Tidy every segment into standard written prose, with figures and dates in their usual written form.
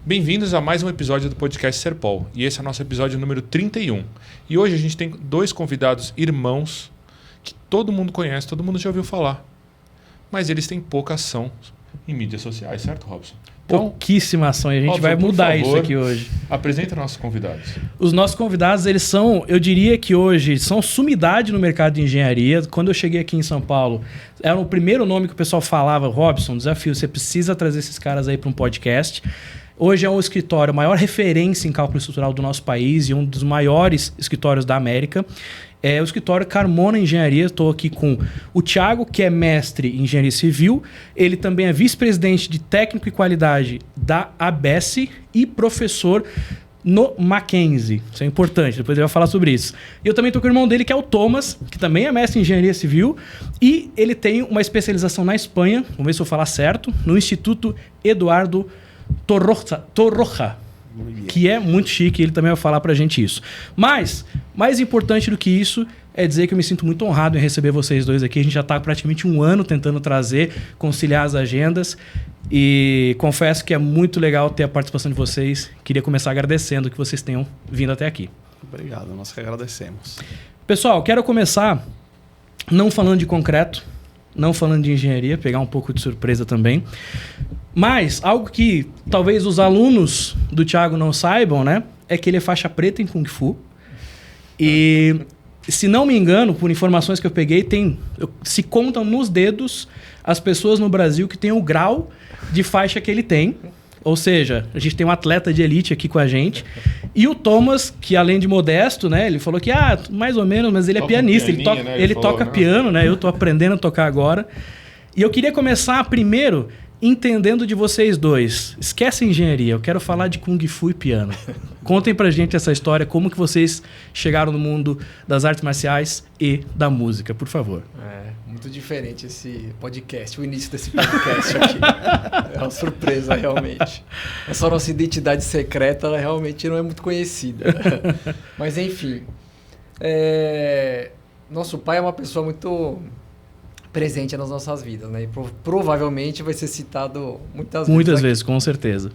Bem-vindos a mais um episódio do podcast Serpol. E esse é o nosso episódio número 31. E hoje a gente tem dois convidados irmãos que todo mundo conhece, todo mundo já ouviu falar. Mas eles têm pouca ação em mídias sociais, certo, Robson? Então, pouquíssima ação, e a gente Robson, vai mudar favor, isso aqui hoje. Apresenta nossos convidados. Os nossos convidados, eles são, eu diria que hoje, são sumidade no mercado de engenharia. Quando eu cheguei aqui em São Paulo, era o primeiro nome que o pessoal falava, Robson, desafio, você precisa trazer esses caras aí para um podcast. Hoje é um escritório, a maior referência em cálculo estrutural do nosso país e um dos maiores escritórios da América. É o escritório Carmona Engenharia. Estou aqui com o Thiago, que é mestre em engenharia civil. Ele também é vice-presidente de técnico e qualidade da ABS e professor no Mackenzie. Isso é importante, depois ele vai falar sobre isso. E eu também estou com o irmão dele, que é o Thomas, que também é mestre em engenharia civil. E ele tem uma especialização na Espanha, vamos ver se eu falar certo, no Instituto Eduardo Torroja, que é muito chique, ele também vai falar pra gente isso. Mas, mais importante do que isso, é dizer que eu me sinto muito honrado em receber vocês dois aqui. A gente já está praticamente um ano tentando trazer, conciliar as agendas. E confesso que é muito legal ter a participação de vocês. Queria começar agradecendo que vocês tenham vindo até aqui. Obrigado, nós que agradecemos. Pessoal, quero começar não falando de concreto, não falando de engenharia, pegar um pouco de surpresa também. Mas algo que talvez os alunos do Thiago não saibam, né? É que ele é faixa preta em Kung Fu. E, se não me engano, por informações que eu peguei, se contam nos dedos as pessoas no Brasil que têm o grau de faixa que ele tem. Ou seja, a gente tem um atleta de elite aqui com a gente. E o Thomas, que além de modesto, né? Ele falou que, mais ou menos, mas ele é pianista. Ele toca piano, né? Eu tô aprendendo a tocar agora. E eu queria começar primeiro entendendo de vocês dois. Esquece a engenharia, eu quero falar de Kung Fu e piano. Contem pra gente essa história, como que vocês chegaram no mundo das artes marciais e da música, por favor. Muito diferente esse podcast, o início desse podcast aqui. É uma surpresa, realmente. Essa nossa identidade secreta, ela realmente não é muito conhecida. Mas, enfim. Nosso pai é uma pessoa muito presente nas nossas vidas, né? E provavelmente vai ser citado muitas vezes, com certeza.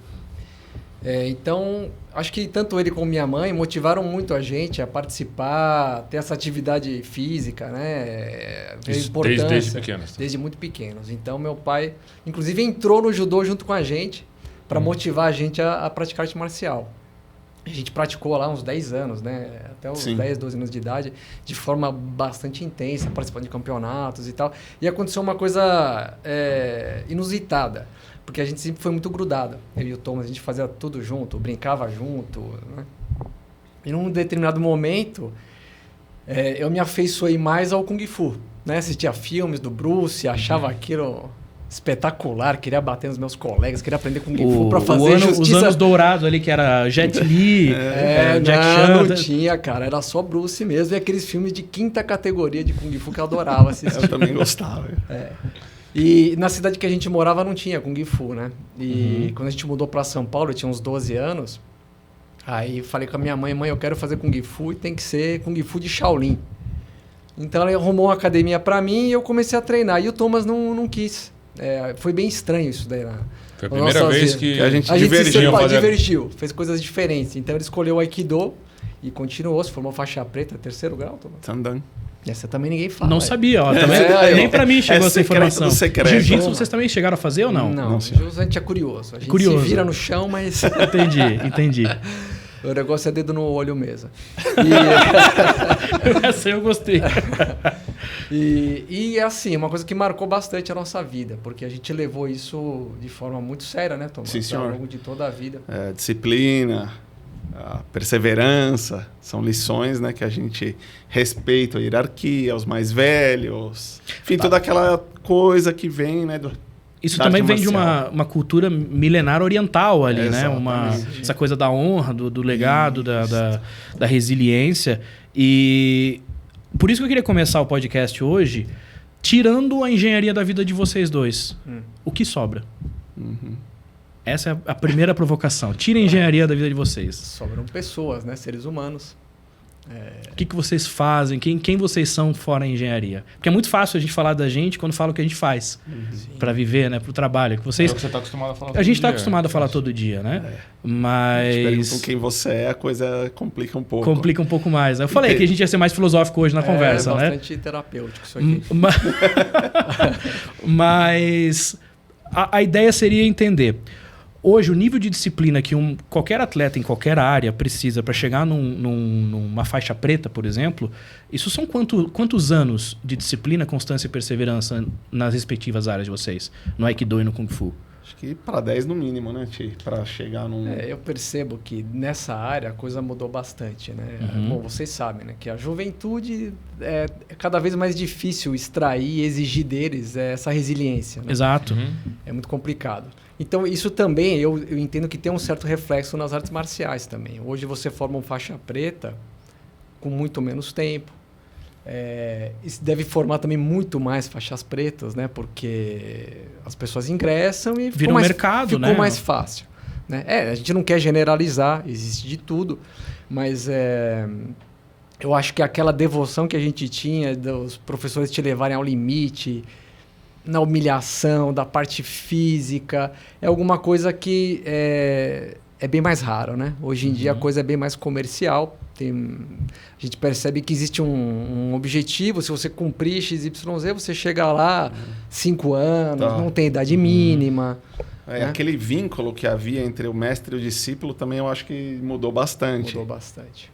Então, acho que tanto ele como minha mãe motivaram muito a gente a participar, ter essa atividade física, né? Desde pequenos. Desde muito pequenos. Então, meu pai, inclusive, entrou no judô junto com a gente para motivar a gente a praticar arte marcial. A gente praticou lá uns 10 anos, né? Até os 10, 12 anos de idade, de forma bastante intensa, participando de campeonatos e tal. E aconteceu uma coisa inusitada, porque a gente sempre foi muito grudado. Eu e o Thomas, a gente fazia tudo junto, brincava junto, né? E num determinado momento, eu me afeiçoei mais ao Kung Fu, né? Assistia filmes do Bruce, achava aquilo espetacular, queria bater nos meus colegas, queria aprender Kung Fu pra fazer justiça. Os anos dourados ali, que era Jet Li, Jack Chan. Não tinha, cara, era só Bruce mesmo, e aqueles filmes de quinta categoria de Kung Fu que eu adorava assistir. Eu também gostava. E na cidade que a gente morava não tinha Kung Fu, né? E quando a gente mudou pra São Paulo, eu tinha uns 12 anos, aí falei com a minha mãe, eu quero fazer Kung Fu e tem que ser Kung Fu de Shaolin. Então ela arrumou uma academia pra mim e eu comecei a treinar, e o Thomas não quis. Foi bem estranho isso daí. Foi a primeira vez que a gente divergiu, fez coisas diferentes. Então ele escolheu o Aikido e continuou, se formou faixa preta, terceiro grau, Thomas. Tandan. Essa também ninguém fala. Não sabia, ó. Nem pra mim chegou essa informação. Jiu-jitsu vocês também chegaram a fazer ou não? Não, jiu-jitsu a gente é curioso. A gente se vira no chão, mas... Entendi. O negócio é dedo no olho mesmo. Essa eu gostei. E assim, uma coisa que marcou bastante a nossa vida, porque a gente levou isso de forma muito séria, né, Thomas? Sim, senhor. Ao longo de toda a vida. Disciplina, a perseverança, são lições, né, que a gente respeita a hierarquia, os mais velhos, enfim, toda aquela coisa que vem, né, isso também vem de uma cultura milenar oriental ali, né? Essa coisa da honra, do legado, da resiliência. E por isso que eu queria começar o podcast hoje, tirando a engenharia da vida de vocês dois. O que sobra? Essa é a primeira provocação. Tira a engenharia da vida de vocês. Sobram pessoas, né? Seres humanos. O que vocês fazem? Quem vocês são fora a engenharia? Porque é muito fácil a gente falar da gente quando fala o que a gente faz para viver, né? Para o trabalho. Vocês, é o que você está acostumado a falar a gente está acostumado a falar todo dia, né? Mas... Te perguntam quem você é, a coisa complica um pouco. Complica um pouco mais. Eu falei que a gente ia ser mais filosófico hoje na conversa, né? É bastante terapêutico isso aqui. Mas a ideia seria entender... Hoje, o nível de disciplina que qualquer atleta em qualquer área precisa para chegar numa faixa preta, por exemplo, isso são quantos anos de disciplina, constância e perseverança nas respectivas áreas de vocês, no Aikido e no Kung Fu? Acho que para 10 no mínimo, né, Ti? Para chegar num... Eu percebo que nessa área a coisa mudou bastante, né? Bom, vocês sabem, né? Que a juventude é cada vez mais difícil extrair e exigir deles essa resiliência. Né? Exato. É muito complicado. Então, isso também, eu entendo que tem um certo reflexo nas artes marciais também. Hoje você forma um faixa preta com muito menos tempo. Isso deve formar também muito mais faixas pretas, né? Porque as pessoas ingressam e ficou mais fácil. Né? A gente não quer generalizar, existe de tudo, mas eu acho que aquela devoção que a gente tinha dos professores te levarem ao limite, na humilhação, da parte física, é alguma coisa que é bem mais raro, né? Hoje em dia a coisa é bem mais comercial. A gente percebe que existe um objetivo, se você cumprir XYZ, você chega lá 5 anos, não tem idade mínima. Aquele vínculo que havia entre o mestre e o discípulo também eu acho que mudou bastante. Mudou bastante.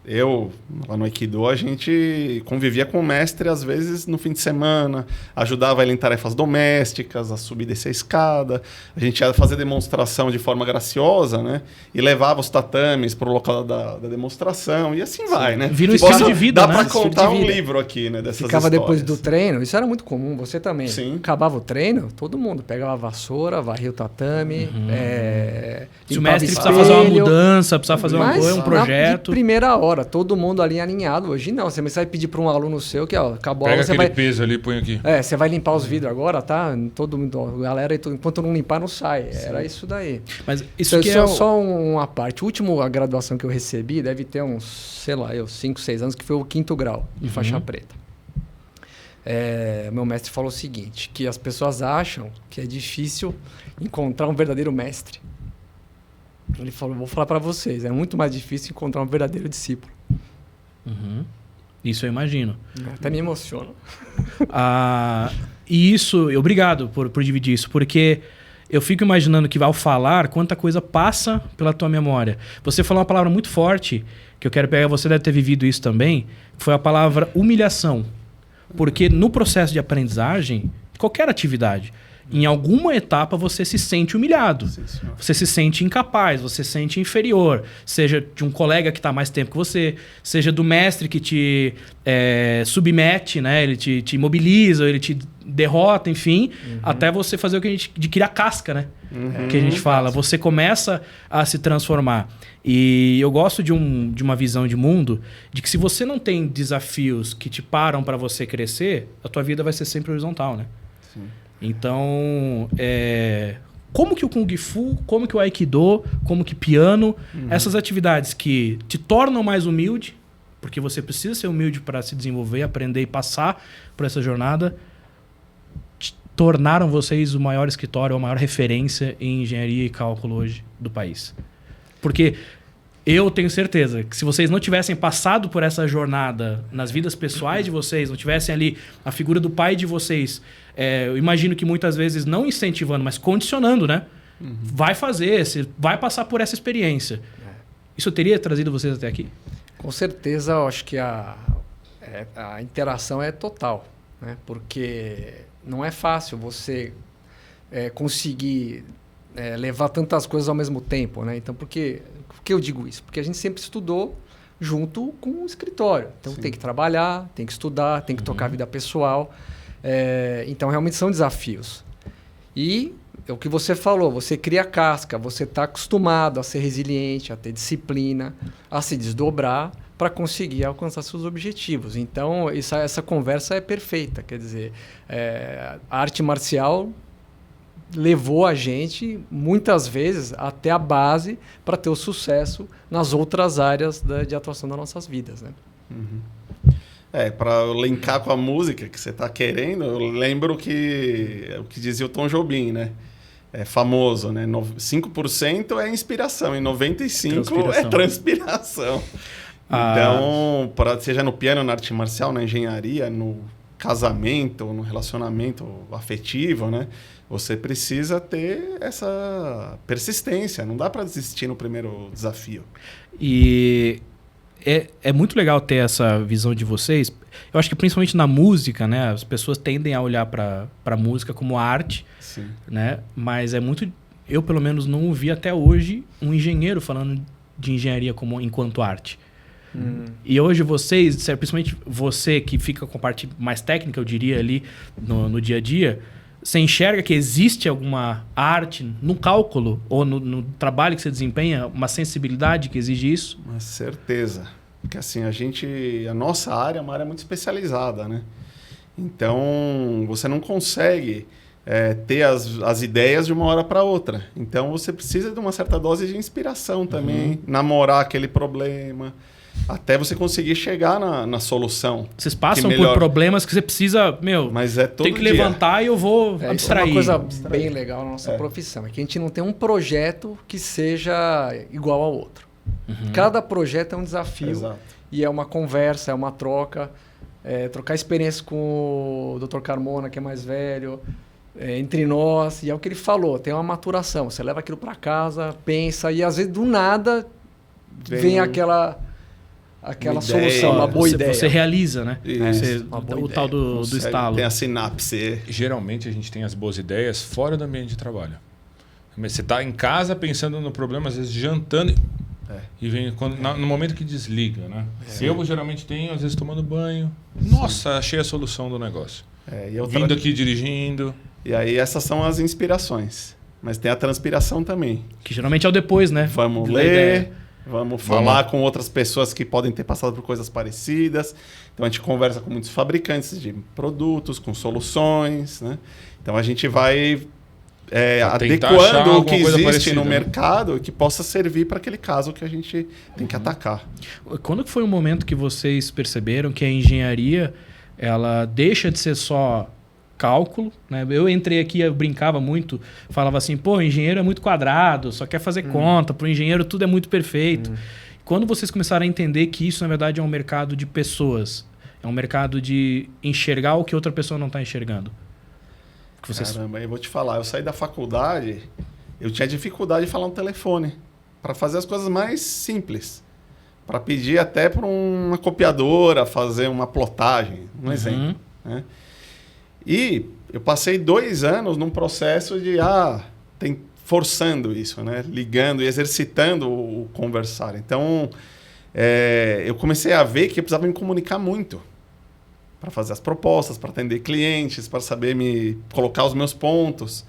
Lá no Aikido, a gente convivia com o mestre às vezes no fim de semana, ajudava ele em tarefas domésticas, a subir e descer a escada. A gente ia fazer demonstração de forma graciosa, né? E levava os tatames para o local da demonstração e assim vai, né? Vira um estilo de vida, dá né? para contar um livro aqui, né? Dessas Ficava histórias. depois do treino, isso era muito comum, você também. Sim. Acabava o treino, todo mundo pegava a vassoura, varria o tatame, se o mestre precisar fazer uma mudança, precisar fazer um projeto. De primeira hora, todo mundo ali alinhado. Hoje não, você vai pedir para um aluno seu que acabou a aula, você vai... peso ali, põe aqui. Você vai limpar os vidros agora, tá? Todo mundo, galera, enquanto não limpar, não sai. Sim. Era isso daí. Mas isso então, só uma parte. A última graduação que eu recebi deve ter uns, 5, 6 anos, que foi o 5º grau de faixa preta. Meu mestre falou o seguinte, que as pessoas acham que é difícil encontrar um verdadeiro mestre. Ele falou, vou falar para vocês, é muito mais difícil encontrar um verdadeiro discípulo. Isso eu imagino. Até me emociona. E isso, obrigado por dividir isso, porque eu fico imaginando que ao falar, quanta coisa passa pela tua memória. Você falou uma palavra muito forte, que eu quero pegar, você deve ter vivido isso também, que foi a palavra humilhação. Porque no processo de aprendizagem, qualquer atividade, em alguma etapa você se sente humilhado. Sim, você se sente incapaz, você se sente inferior. Seja de um colega que está mais tempo que você, seja do mestre que te submete, né? Ele te imobiliza, ele te derrota, enfim, até você fazer o que a gente... de criar casca, né? Que a gente fala. Você começa a se transformar. E eu gosto de uma visão de mundo de que se você não tem desafios que te param para você crescer, a tua vida vai ser sempre horizontal, né? Sim. Então, como que o Kung Fu, como que o Aikido, como que piano, essas atividades que te tornam mais humilde, porque você precisa ser humilde para se desenvolver, aprender e passar por essa jornada, tornaram vocês o maior escritório, a maior referência em engenharia e cálculo hoje do país. Porque eu tenho certeza que se vocês não tivessem passado por essa jornada nas vidas pessoais de vocês, não tivessem ali a figura do pai de vocês, eu imagino que muitas vezes não incentivando, mas condicionando, né? Vai fazer, você vai passar por essa experiência. Isso teria trazido vocês até aqui? Com certeza, eu acho que a interação é total, né? Porque não é fácil você conseguir levar tantas coisas ao mesmo tempo, né? Então, por que eu digo isso? Porque a gente sempre estudou junto com o escritório. Então, tem que trabalhar, tem que estudar, tem que tocar a vida pessoal. Então, realmente são desafios. E é o que você falou, você cria casca, você está acostumado a ser resiliente, a ter disciplina, a se desdobrar para conseguir alcançar seus objetivos. Então, essa conversa é perfeita. Quer dizer, a arte marcial levou a gente, muitas vezes, até a base para ter o sucesso nas outras áreas de atuação das nossas vidas, né? Para linkar com a música que você está querendo, eu lembro que o que dizia o Tom Jobim, né? É famoso, né? 5% é inspiração e 95% é transpiração. Então, seja no piano, na arte marcial, na engenharia, no casamento, no relacionamento afetivo, né? Você precisa ter essa persistência. Não dá para desistir no primeiro desafio. E é muito legal ter essa visão de vocês. Eu acho que principalmente na música, né? As pessoas tendem a olhar para a música como arte. Sim. Né? Mas é muito... Eu, pelo menos, não ouvi até hoje um engenheiro falando de engenharia enquanto arte. E hoje vocês, principalmente você que fica com a parte mais técnica, eu diria, ali no dia a dia, você enxerga que existe alguma arte no cálculo ou no trabalho que você desempenha, uma sensibilidade que exige isso? Com certeza. Porque assim, a nossa área é uma área muito especializada, né? Então, você não consegue ter as ideias de uma hora para outra. Então, você precisa de uma certa dose de inspiração também, namorar aquele problema, até você conseguir chegar na solução. Vocês passam por problemas que você precisa, mas todo tem que levantar e eu vou abstrair. Uma coisa bem legal na nossa profissão é que a gente não tem um projeto que seja igual ao outro. Cada projeto é um desafio. Exato. E é uma conversa, é uma troca. Trocar experiência com o Dr. Carmona, que é mais velho, entre nós. E é o que ele falou, tem uma maturação. Você leva aquilo para casa, pensa, e às vezes do nada vem aquela solução, uma boa ideia. Você realiza, né? O tal do estalo. Tem a sinapse. Geralmente a gente tem as boas ideias fora do ambiente de trabalho. Você está em casa pensando no problema, às vezes jantando, e vem no momento que desliga, né? Eu geralmente tenho, às vezes tomando banho. Nossa, achei a solução do negócio. Vindo aqui dirigindo. E aí essas são as inspirações. Mas tem a transpiração também. Que geralmente é o depois, né? Vamos ler... Vamos falar com outras pessoas que podem ter passado por coisas parecidas. Então, a gente conversa com muitos fabricantes de produtos, com soluções, né? Então, a gente vai adequando o que existe no mercado e que possa servir para aquele caso que a gente tem que atacar. Quando foi o momento que vocês perceberam que a engenharia ela deixa de ser só cálculo, né? Eu entrei aqui, eu brincava muito, falava assim, engenheiro é muito quadrado, só quer fazer conta, para o engenheiro tudo é muito perfeito. Quando vocês começaram a entender que isso, na verdade, é um mercado de pessoas, é um mercado de enxergar o que outra pessoa não está enxergando. Caramba, eu vou te falar, eu saí da faculdade, eu tinha dificuldade de falar no telefone, para fazer as coisas mais simples, para pedir até para uma copiadora fazer uma plotagem, um exemplo, né? E eu passei 2 anos num processo de forçando isso, né? Ligando e exercitando o conversar. Então, eu comecei a ver que eu precisava me comunicar muito para fazer as propostas, para atender clientes, para saber me colocar os meus pontos.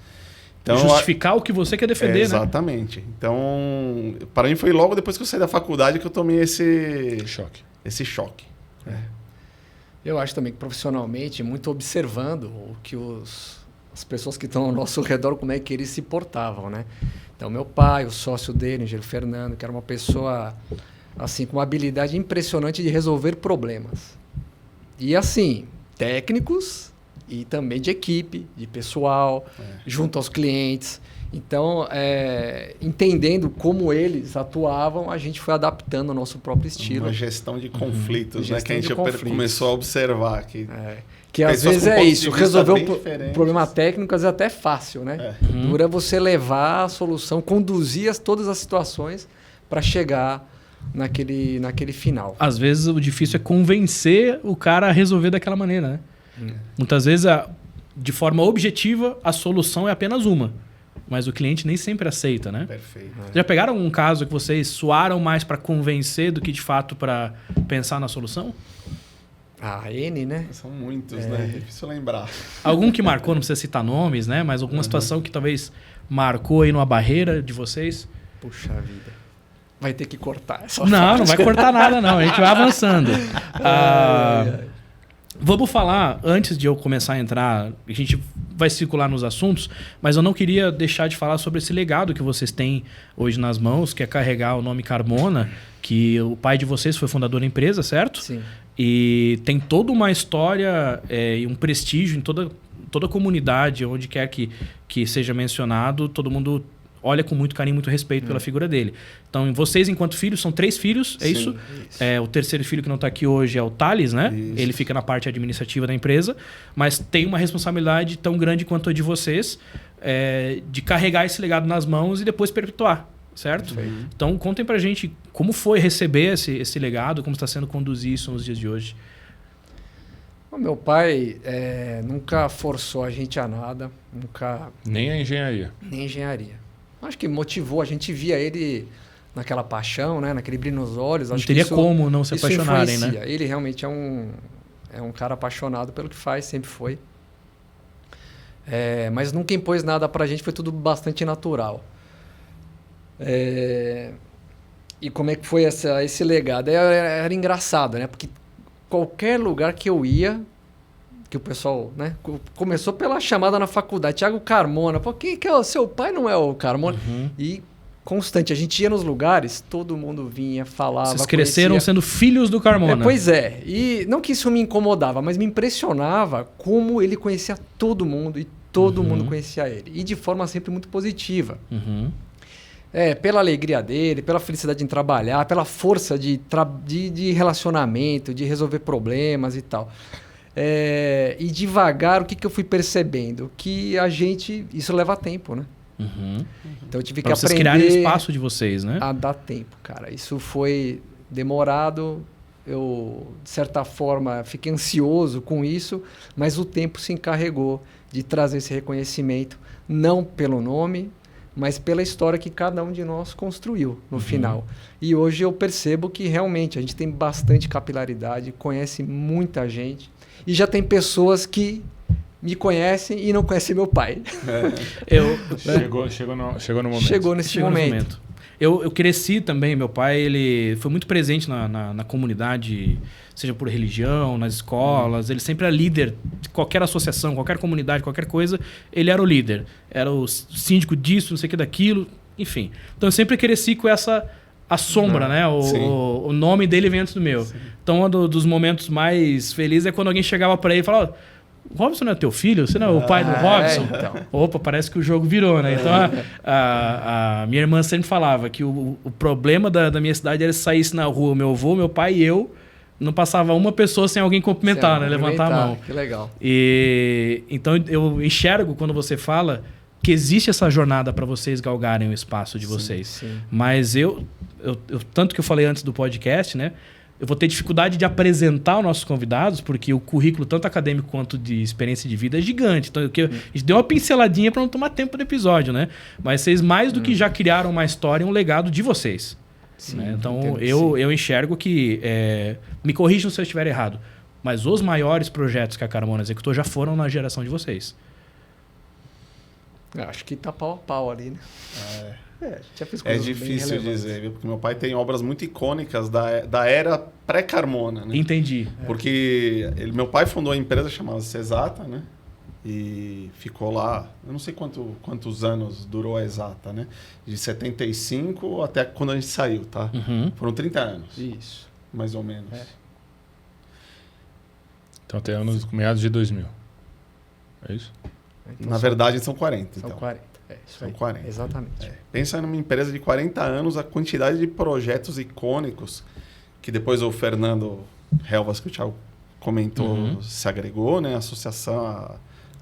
Então, justificar o que você quer defender, exatamente. Né? Então, para mim foi logo depois que eu saí da faculdade que eu tomei esse choque. Eu acho também que profissionalmente, muito observando o que as pessoas que estão ao nosso redor, como é que eles se portavam, né? Então, meu pai, o sócio dele, o engenheiro Fernando, que era uma pessoa assim, com uma habilidade impressionante de resolver problemas. E assim, técnicos e também de equipe, de pessoal, junto aos clientes. Então, entendendo como eles atuavam, a gente foi adaptando o nosso próprio estilo. Uma gestão de conflitos, né? Que a gente começou a observar. Que às vezes é isso, resolver um problema técnico às vezes até fácil, né? Dura você levar a solução, conduzir todas as situações para chegar naquele final. Às vezes o difícil é convencer o cara a resolver daquela maneira, né? Muitas vezes, de forma objetiva, a solução é apenas uma. Mas o cliente nem sempre aceita, né? Perfeito. Já pegaram algum caso que vocês suaram mais para convencer do que de fato para pensar na solução? N, né? São muitos, né? É difícil lembrar. Algum que marcou, não precisa citar nomes, né? Mas alguma situação que talvez marcou aí numa barreira de vocês? Puxa vida. Vai ter que cortar essa Não vai cortar nada, não. A gente vai avançando. Vamos falar, antes de eu começar a entrar, a gente vai circular nos assuntos, mas eu não queria deixar de falar sobre esse legado que vocês têm hoje nas mãos, que é carregar o nome Carmona, que o pai de vocês foi fundador da empresa, certo? Sim. E tem toda uma história e um prestígio em toda a comunidade, onde quer que seja mencionado, todo mundo olha com muito carinho, muito respeito pela figura dele. Então, vocês, enquanto filhos, são 3 filhos, é isso? O terceiro filho que não está aqui hoje é o Thales, né? Isso. Ele fica na parte administrativa da empresa, mas tem uma responsabilidade tão grande quanto a de vocês, de carregar esse legado nas mãos e depois perpetuar, certo? Então, contem pra gente como foi receber esse legado, como está sendo conduzir isso nos dias de hoje. O meu pai nunca forçou a gente a nada, nunca... Nem a engenharia. Nem engenharia. Acho que motivou, a gente via ele naquela paixão, né? Naquele brilho nos olhos. Não teria como não se apaixonarem, né? Ele realmente é um cara apaixonado pelo que faz, sempre foi. Mas nunca impôs nada pra gente, foi tudo bastante natural. E como é que foi esse legado? Era engraçado, né? Porque qualquer lugar que eu ia, que o pessoal, né? Começou pela chamada na faculdade, Thiago Carmona. Pô, quem que é o seu pai? Não é o Carmona? E constante, a gente ia nos lugares, todo mundo vinha, falava. Vocês cresceram sendo filhos do Carmona. Pois é. E não que isso me incomodava, mas me impressionava como ele conhecia todo mundo e todo mundo conhecia ele. E de forma sempre muito positiva. Pela alegria dele, pela felicidade em trabalhar, pela força de relacionamento, de resolver problemas e tal. E devagar, o que eu fui percebendo? Que isso leva tempo, né? Então eu tive que aprender... vocês criarem o espaço de vocês, né? A dar tempo, cara. Isso foi demorado. Eu, de certa forma, fiquei ansioso com isso, mas o tempo se encarregou de trazer esse reconhecimento, não pelo nome, mas pela história que cada um de nós construiu no final. E hoje eu percebo que realmente a gente tem bastante capilaridade, conhece muita gente, e já tem pessoas que me conhecem e não conhecem meu pai. Chegou no momento. Chegou nesse momento. Eu cresci também, meu pai ele foi muito presente na comunidade, seja por religião, nas escolas, ele sempre era líder de qualquer associação, qualquer comunidade, qualquer coisa, ele era o líder. Era o síndico disso, não sei o que daquilo, enfim. Então eu sempre cresci com a sombra, né? O nome dele vem antes do meu. Sim. Então um dos momentos mais felizes é quando alguém chegava para ele e falava: o Robson não é teu filho? Você não é o pai do Robson? Então. Opa, parece que o jogo virou, né? Então a minha irmã sempre falava que o problema da minha cidade era se saísse na rua meu avô, meu pai e eu, não passava uma pessoa sem alguém cumprimentar, né? Levantar a mão. Que legal. Então eu enxergo quando você fala que existe essa jornada para vocês galgarem o espaço de vocês. Sim. Mas eu tanto que eu falei antes do podcast, né? Eu vou ter dificuldade de apresentar os nossos convidados, porque o currículo, tanto acadêmico quanto de experiência de vida, é gigante. Então, a gente deu uma pinceladinha para não tomar tempo do episódio, né? Mas vocês, mais do que já criaram uma história, um legado de vocês. Sim, né? Então, eu enxergo que... me corrijam se eu estiver errado, mas os maiores projetos que a Carmona executou já foram na geração de vocês. Acho que tá pau a pau ali, né? Já fiz é difícil dizer, viu? Porque meu pai tem obras muito icônicas da era pré-Carmona, né? Entendi. Porque meu pai fundou a empresa chamada Exata, né? E ficou lá, eu não sei quantos anos durou a Exata, né? De 75 até quando a gente saiu, tá? Foram 30 anos. Isso. Mais ou menos. Então até anos meados de 2000. É isso? Então, na verdade são 40. São então. 40. São 40. Exatamente. Pensa numa empresa de 40 anos, a quantidade de projetos icônicos que depois o Fernando Helvas, que o Thiago comentou, se agregou, né? A associação,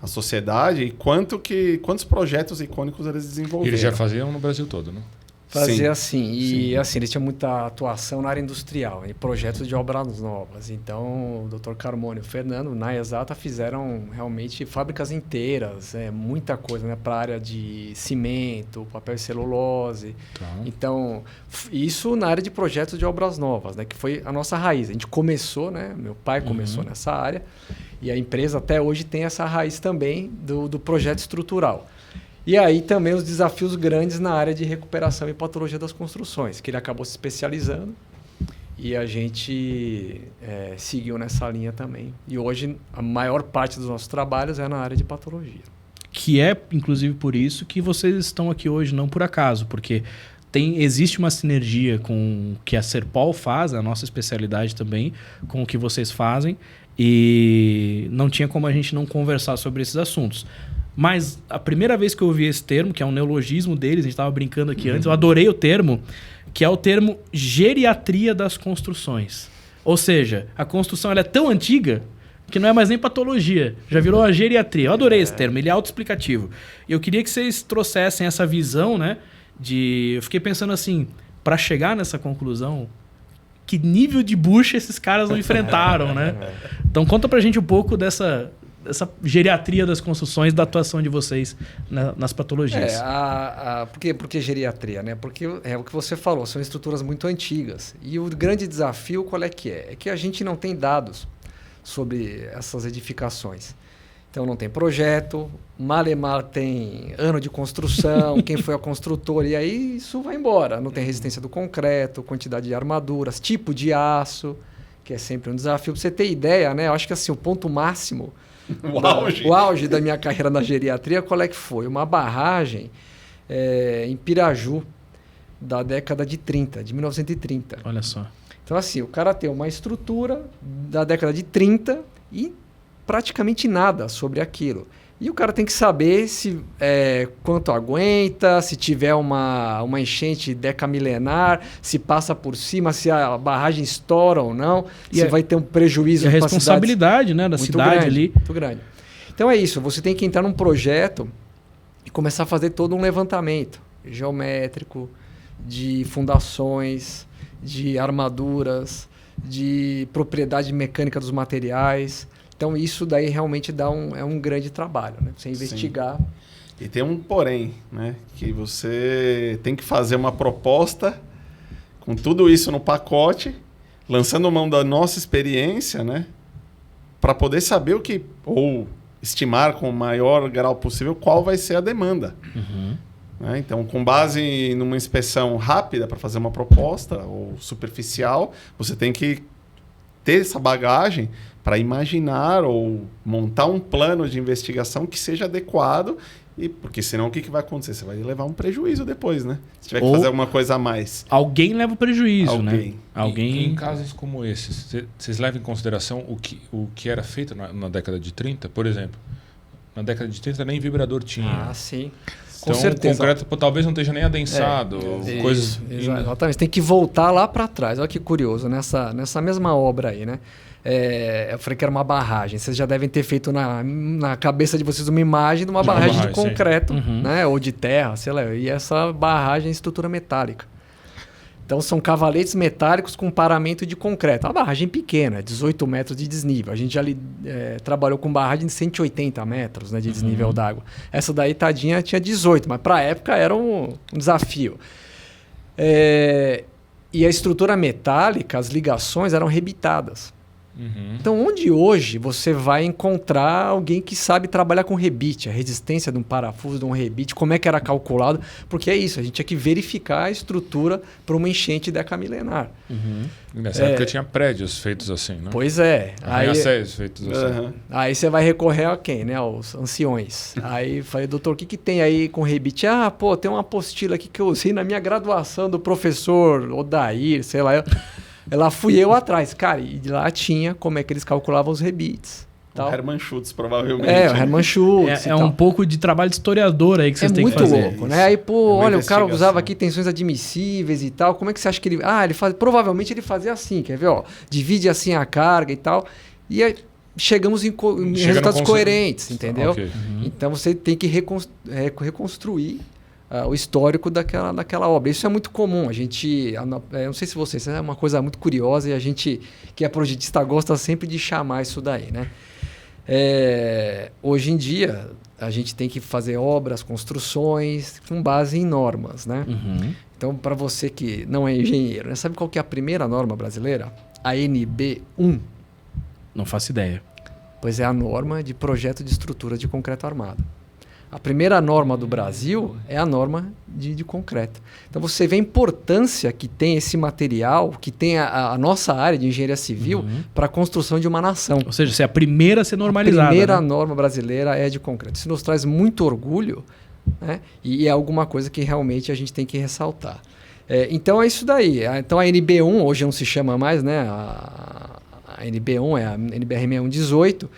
a sociedade, e quantos projetos icônicos eles desenvolveram. Eles já faziam no Brasil todo, né? Fazia assim. E assim, eles tinham muita atuação na área industrial, em projetos de obras novas. Então, o Dr. Carmona e o Fernando, na Exata, fizeram realmente fábricas inteiras, muita coisa, né? Para a área de cimento, papel e celulose. Tá. Então, isso na área de projetos de obras novas, né? Que foi a nossa raiz. A gente começou, né? Meu pai começou nessa área. E a empresa até hoje tem essa raiz também do projeto estrutural. E aí também os desafios grandes na área de recuperação e patologia das construções, que ele acabou se especializando. E a gente seguiu nessa linha também. E hoje a maior parte dos nossos trabalhos é na área de patologia. Que é, inclusive, por isso que vocês estão aqui hoje, não por acaso, porque existe uma sinergia com o que a Serpol faz, a nossa especialidade também, com o que vocês fazem, e não tinha como a gente não conversar sobre esses assuntos. Mas a primeira vez que eu ouvi esse termo, que é um neologismo deles, a gente estava brincando aqui antes, eu adorei o termo, que é o termo geriatria das construções. Ou seja, a construção ela é tão antiga que não é mais nem patologia, já virou a geriatria. Eu adorei esse termo, ele é autoexplicativo. E eu queria que vocês trouxessem essa visão, né? Eu fiquei pensando assim, para chegar nessa conclusão, que nível de bucha esses caras não enfrentaram, né? Então conta pra gente um pouco dessa geriatria das construções, da atuação de vocês nas patologias. Por que geriatria? Né? Porque é o que você falou, são estruturas muito antigas. E o grande desafio qual é que é? É que a gente não tem dados sobre essas edificações. Então não tem projeto, malemar tem ano de construção, quem foi a construtora, e aí isso vai embora. Não tem resistência do concreto, quantidade de armaduras, tipo de aço, que é sempre um desafio. Para você ter ideia, né? Eu acho que assim, o ponto máximo, o auge da minha carreira na geriatria, qual é que foi? Uma barragem em Piraju, da década de 30, de 1930. Olha só. Então assim, o cara tem uma estrutura da década de 30 e praticamente nada sobre aquilo. E o cara tem que saber quanto aguenta, se tiver uma enchente decamilenar, se passa por cima, se a barragem estoura ou não, se vai ter um prejuízo. E a responsabilidade, né, da cidade grande, ali. Muito grande. Então é isso, você tem que entrar num projeto e começar a fazer todo um levantamento geométrico, de fundações, de armaduras, de propriedade mecânica dos materiais. Então, isso daí realmente é um grande trabalho, né? Você investigar. Sim. E tem um porém, né? Que você tem que fazer uma proposta com tudo isso no pacote, lançando mão da nossa experiência, né? Para poder saber ou estimar com o maior grau possível qual vai ser a demanda. Uhum. Né? Então, com base numa inspeção rápida para fazer uma proposta ou superficial, você tem que ter essa bagagem para imaginar ou montar um plano de investigação que seja adequado, porque senão o que vai acontecer? Você vai levar um prejuízo depois, né? Se tiver que fazer alguma coisa a mais. Alguém leva o prejuízo, né? E em casos como esses, vocês levam em consideração o que era feito na década de 30? Por exemplo, na década de 30 nem vibrador tinha. Ah, sim. Então, com certeza. O concreto talvez não esteja nem adensado. Coisas exatamente. Tem que voltar lá para trás. Olha que curioso, nessa mesma obra aí, né? Eu falei que era uma barragem. Vocês já devem ter feito na cabeça de vocês uma imagem de uma barragem de concreto, né? Ou de terra, sei lá. E essa barragem é estrutura metálica. Então, são cavaletes metálicos com paramento de concreto. Uma barragem pequena, 18 metros de desnível. A gente já trabalhou com barragem de 180 metros, né, de desnível d'água. Essa daí, tadinha, tinha 18, mas para a época era um desafio. E a estrutura metálica, as ligações eram rebitadas. Então, onde hoje você vai encontrar alguém que sabe trabalhar com rebite, a resistência de um parafuso, de um rebite, como é que era calculado? Porque é isso, a gente tinha que verificar a estrutura para uma enchente decamilenar. Nessa época tinha prédios feitos assim, né? Pois é. Arranha-céus feitos assim. Aí você vai recorrer a quem, né? Aos anciões. Aí falei, doutor, o que tem aí com rebite? Tem uma apostila aqui que eu usei na minha graduação do professor Odair, sei lá. Lá fui eu atrás, cara, e lá tinha como é que eles calculavam os rebites. Tal. O Hermann Schultz, provavelmente. O Hermann Schultz. É um pouco de trabalho de historiador aí que vocês têm que fazer. É muito louco, né? Aí, olha, o cara usava aqui tensões admissíveis e tal. Como é que você acha que ele... provavelmente ele fazia assim, quer ver? Divide assim a carga e tal. E aí chegamos em resultados coerentes, entendeu? Okay. Então você tem que reconstruir o histórico daquela obra. Isso é muito comum. A gente, não sei se vocês, é uma coisa muito curiosa e a gente, que é projetista, gosta sempre de chamar isso daí, né? Hoje em dia, a gente tem que fazer obras, construções com base em normas, né? Então, para você que não é engenheiro, né? Sabe qual que é a primeira norma brasileira? A NB1. Não faço ideia. Pois é a norma de projeto de estrutura de concreto armado. A primeira norma do Brasil é a norma de concreto. Então você vê a importância que tem esse material, que tem a nossa área de engenharia civil para a construção de uma nação. Ou seja, se é a primeira a ser normalizada. A primeira né? norma brasileira é de concreto. Isso nos traz muito orgulho, né? E é alguma coisa que realmente a gente tem que ressaltar. Então é isso daí. Então a NB1, hoje não se chama mais, né? A NB1 é a NBR 6118,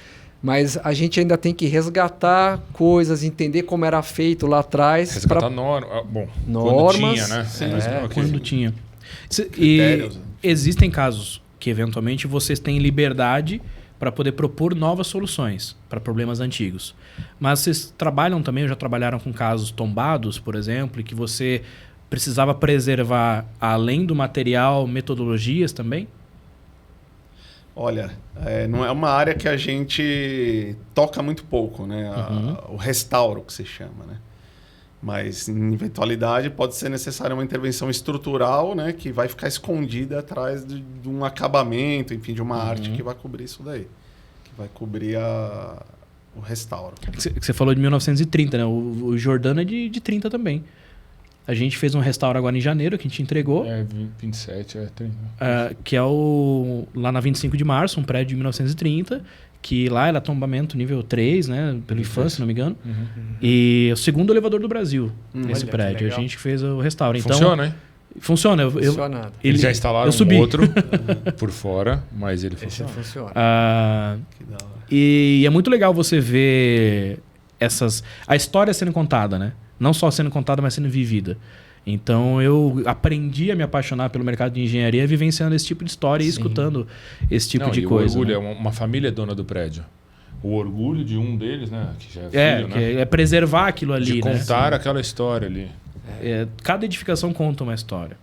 mas a gente ainda tem que resgatar coisas, entender como era feito lá atrás. Resgatar norma. Bom, normas, quando tinha, né? Sim, quando tinha. E existem casos que, eventualmente, vocês têm liberdade para poder propor novas soluções para problemas antigos. Mas vocês trabalham também, ou já trabalharam com casos tombados, por exemplo, e que você precisava preservar, além do material, metodologias também? Olha, não é uma área que a gente toca muito pouco, né? O restauro, que se chama, né? Mas, em eventualidade, pode ser necessária uma intervenção estrutural, né? Que vai ficar escondida atrás de um acabamento, enfim, de uma arte que vai cobrir isso daí. Que vai cobrir o restauro. Você falou de 1930, né? O Jordano é de 30 também. A gente fez um restauro agora em janeiro, que a gente entregou. 27, 30. Que é lá na 25 de março, um prédio de 1930, que lá era tombamento nível 3, né? Pelo IFAM, se não me engano. E o segundo elevador do Brasil, nesse prédio. A gente fez o restauro. Funciona, hein? Funciona. Funciona. Eles já instalaram um outro por fora, mas ele funciona. Esse funciona. Que da hora. E é muito legal você ver a história sendo contada, né? Não só sendo contada, mas sendo vivida. Então eu aprendi a me apaixonar pelo mercado de engenharia vivenciando esse tipo de história e escutando esse tipo de coisa. O orgulho, né? Uma família é dona do prédio. O orgulho de um deles, né? Que já é filho, né? É preservar aquilo ali. De contar aquela história ali. Cada edificação conta uma história.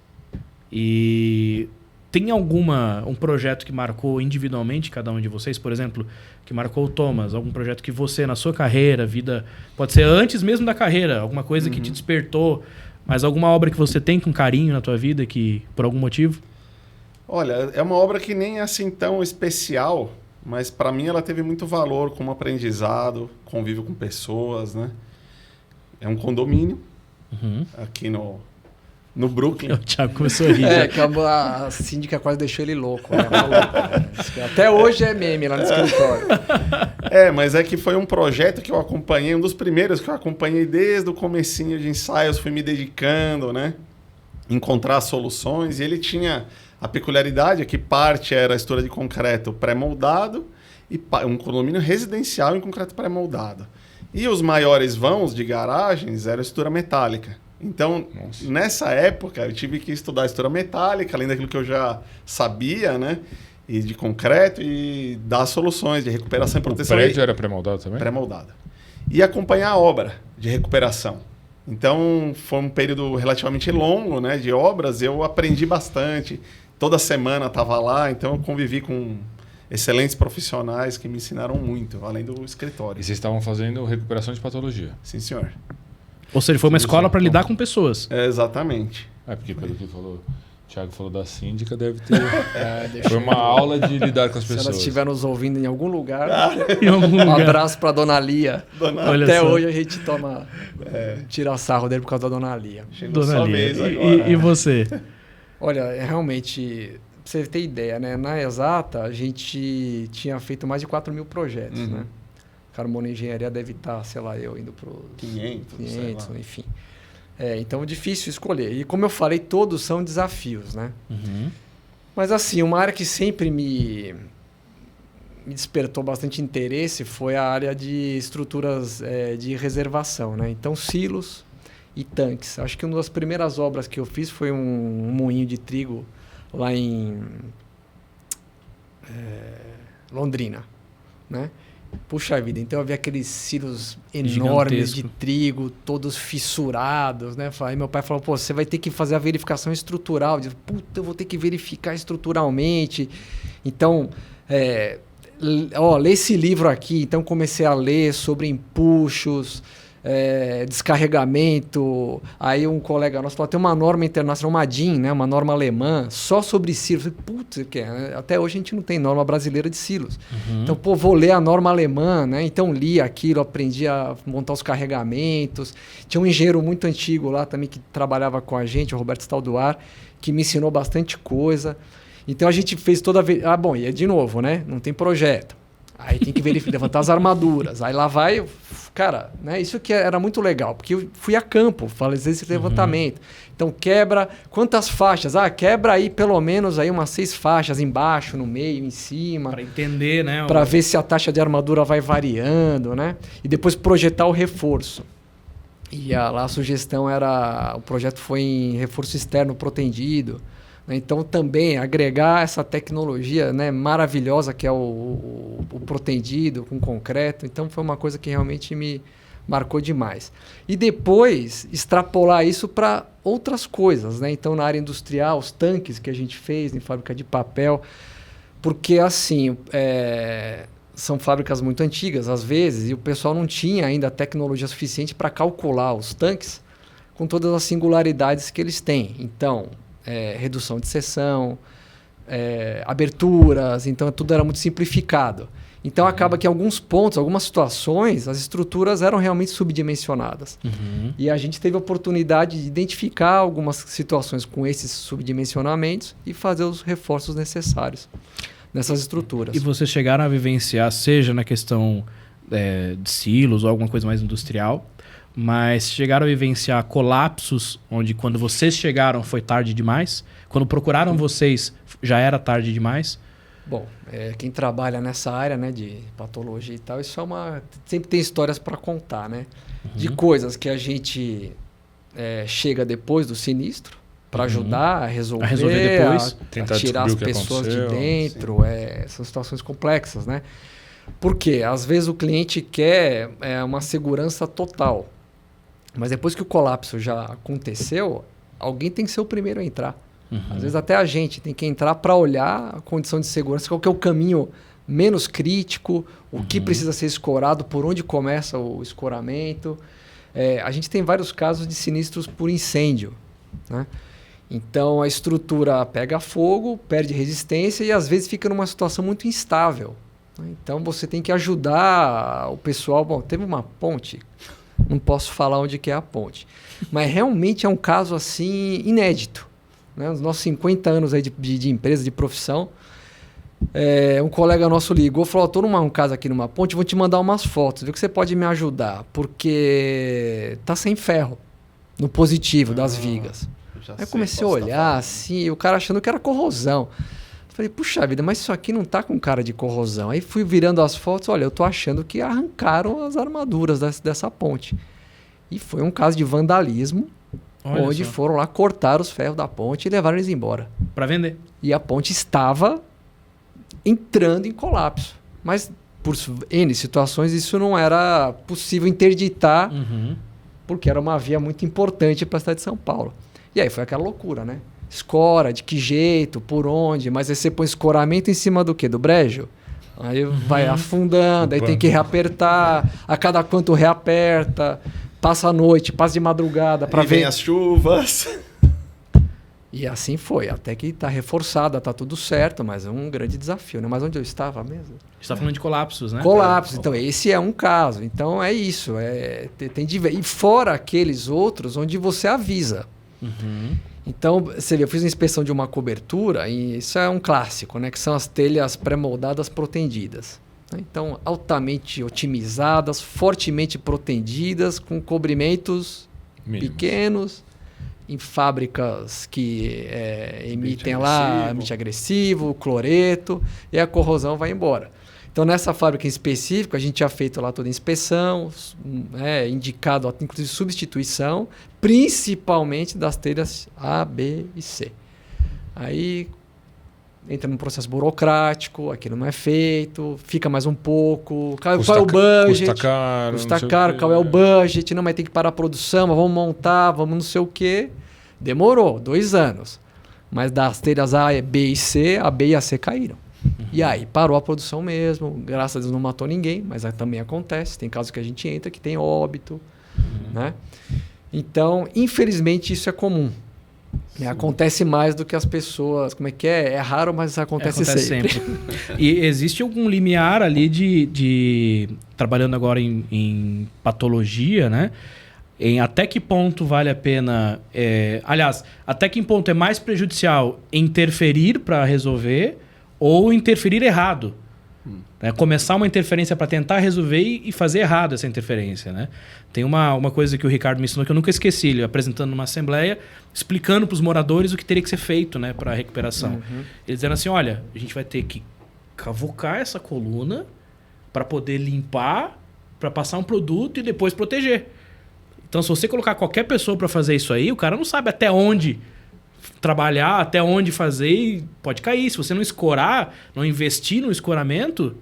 E tem um projeto que marcou individualmente cada um de vocês? Por exemplo, que marcou o Thomas? Algum projeto que você, na sua carreira, vida... Pode ser antes mesmo da carreira. Alguma coisa que te despertou. Mas alguma obra que você tem com carinho na tua vida que, por algum motivo? Olha, é uma obra que nem é assim tão especial, mas para mim ela teve muito valor como aprendizado, convívio com pessoas, né? É um condomínio aqui no Brooklyn. O Thiago começou a rir. Que a síndica quase deixou ele louco. Né? Até hoje é meme lá no escritório. Mas é que foi um projeto que eu acompanhei, um dos primeiros que eu acompanhei desde o comecinho de ensaios, fui me dedicando, né? Encontrar soluções. E ele tinha a peculiaridade que parte era a estrutura de concreto pré-moldado e um condomínio residencial em concreto pré-moldado. E os maiores vãos de garagens eram estrutura metálica. Então, nessa época, eu tive que estudar estrutura metálica, além daquilo que eu já sabia, né? E de concreto, e dar soluções de recuperação e proteção. O prédio era pré-moldado também? Pré-moldado. E acompanhar a obra de recuperação. Então, foi um período relativamente longo, né? De obras, eu aprendi bastante. Toda semana estava lá, então eu convivi com excelentes profissionais que me ensinaram muito, além do escritório. E vocês estavam fazendo recuperação de patologia? Sim, senhor. Ou seja, foi uma escola para lidar com pessoas. Exatamente. Porque pelo que falou, o Thiago falou da síndica, deve ter... Foi uma aula de lidar com as pessoas. Se ela estiver nos ouvindo em algum lugar, Um abraço para Dona Lia. Olha Até só. hoje a gente tira sarro dele por causa da Dona Lia. Chegou Dona sua Lia. vez agora. E você? Olha, realmente, pra você ter ideia, né? Na Exata, a gente tinha feito mais de 4 mil projetos, né? Carmona Engenharia deve estar, sei lá, eu indo para 500, enfim. Então, difícil escolher. E como eu falei, todos são desafios, né? Mas assim, uma área que sempre me despertou bastante interesse foi a área de estruturas de reservação, né? Então, silos e tanques. Acho que uma das primeiras obras que eu fiz foi um moinho de trigo lá em Londrina, né? Puxa vida, então eu vi aqueles silos enormes de trigo, todos fissurados, né? Aí meu pai falou, você vai ter que fazer a verificação estrutural. Eu disse, eu vou ter que verificar estruturalmente. Então, lê esse livro aqui. Então, comecei a ler sobre empuxos, descarregamento. Aí um colega nosso falou, tem uma norma internacional, uma DIN, né? Uma norma alemã, só sobre silos. Eu falei, até hoje a gente não tem norma brasileira de silos. Então, pô, vou ler a norma alemã, né? Então li aquilo, aprendi a montar os carregamentos. Tinha um engenheiro muito antigo lá também que trabalhava com a gente, o Roberto Stalduar, que me ensinou bastante coisa. Então a gente fez toda vez... bom, e é de novo, né? Não tem projeto. Aí tem que levantar as armaduras. Aí lá vai... Cara, né? Isso que era muito legal, porque eu fui a campo fazer esse levantamento. Então quebra... Quantas faixas? Quebra aí pelo menos aí umas 6 faixas embaixo, no meio, em cima. Para entender, né? Para ver se a taxa de armadura vai variando, né? E depois projetar o reforço. E lá a sugestão era... O projeto foi em reforço externo protendido. Então, também agregar essa tecnologia, né, maravilhosa que é o protendido com concreto. Então, foi uma coisa que realmente me marcou demais. E depois, extrapolar isso para outras coisas. Né? Então, na área industrial, os tanques que a gente fez em fábrica de papel. Porque, assim, são fábricas muito antigas, às vezes, e o pessoal não tinha ainda tecnologia suficiente para calcular os tanques com todas as singularidades que eles têm. Então... redução de seção, aberturas, então tudo era muito simplificado. Então acaba que em alguns pontos, algumas situações, as estruturas eram realmente subdimensionadas. E a gente teve a oportunidade de identificar algumas situações com esses subdimensionamentos e fazer os reforços necessários nessas estruturas. E vocês chegaram a vivenciar, seja na questão de silos ou alguma coisa mais industrial, mas chegaram a vivenciar colapsos onde quando vocês chegaram foi tarde demais? Quando procuraram vocês já era tarde demais? Bom, quem trabalha nessa área, né, de patologia e tal, isso sempre tem histórias para contar, né? De coisas que a gente chega depois do sinistro para ajudar a resolver depois, a tirar as pessoas de dentro. São situações complexas, né? Porque às vezes o cliente quer uma segurança total. Mas depois que o colapso já aconteceu, alguém tem que ser o primeiro a entrar. Às vezes até a gente tem que entrar para olhar a condição de segurança, qual que é o caminho menos crítico, o que precisa ser escorado, por onde começa o escoramento. A gente tem vários casos de sinistros por incêndio. Né? Então a estrutura pega fogo, perde resistência e às vezes fica numa situação muito instável. Então você tem que ajudar o pessoal. Bom, teve uma ponte, não posso falar onde que é a ponte, mas realmente é um caso assim inédito. Né? Nos nossos 50 anos aí de empresa, de profissão, um colega nosso ligou e falou: estou num caso aqui numa ponte, vou te mandar umas fotos, vê que você pode me ajudar, porque tá sem ferro no positivo das vigas. Aí eu comecei a olhar assim, o cara achando que era corrosão. Falei, puxa vida, mas isso aqui não tá com cara de corrosão. Aí fui virando as fotos, olha, eu tô achando que arrancaram as armaduras dessa ponte. E foi um caso de vandalismo, onde foram lá cortar os ferros da ponte e levaram eles embora. Para vender. E a ponte estava entrando em colapso. Mas por N situações isso não era possível interditar, porque era uma via muito importante para a cidade de São Paulo. E aí foi aquela loucura, né? Escora, de que jeito, por onde, mas aí você põe escoramento em cima do quê? Do brejo? Aí vai afundando, aí tem que reapertar, a cada quanto reaperta, passa a noite, passa de madrugada para ver. Vem as chuvas. E assim foi, até que está reforçada, está tudo certo, mas é um grande desafio, né? Mas onde eu estava mesmo? A gente está falando de colapsos, né? Colapsos, então esse é um caso. Então é isso, tem e fora aqueles outros onde você avisa. Então, você vê, eu fiz uma inspeção de uma cobertura, e isso é um clássico, né? Que são as telhas pré-moldadas protendidas. Então, altamente otimizadas, fortemente protendidas, com cobrimentos pequenos, em fábricas que emitem ambiente agressivo, cloreto, e a corrosão vai embora. Então, nessa fábrica em específico, a gente tinha feito lá toda a inspeção, indicado inclusive substituição, principalmente das telhas A, B e C. Aí entra num processo burocrático, aquilo não é feito, fica mais um pouco. Qual é o budget? Custa caro, qual é o budget? Não, mas tem que parar a produção, mas vamos montar, vamos não sei o quê. Demorou 2 anos. Mas das telhas A, B e C, a B e a C caíram. E aí parou a produção mesmo, graças a Deus não matou ninguém, mas também acontece, tem casos que a gente entra que tem óbito, né? Então, infelizmente isso é comum, Acontece mais do que as pessoas... Como é que é? É raro, mas acontece sempre. E existe algum limiar ali de trabalhando agora em patologia, né? Em até que ponto vale a pena... aliás, até que ponto é mais prejudicial interferir para resolver ou interferir errado? Começar uma interferência para tentar resolver e fazer errado essa interferência, né? Tem uma coisa que o Ricardo me ensinou que eu nunca esqueci, ele apresentando numa assembleia, explicando para os moradores o que teria que ser feito, né, para a recuperação. Eles dizendo assim, olha, a gente vai ter que cavocar essa coluna para poder limpar, para passar um produto e depois proteger. Então, se você colocar qualquer pessoa para fazer isso aí, o cara não sabe até onde trabalhar, até onde fazer e pode cair. Se você não escorar, não investir no escoramento,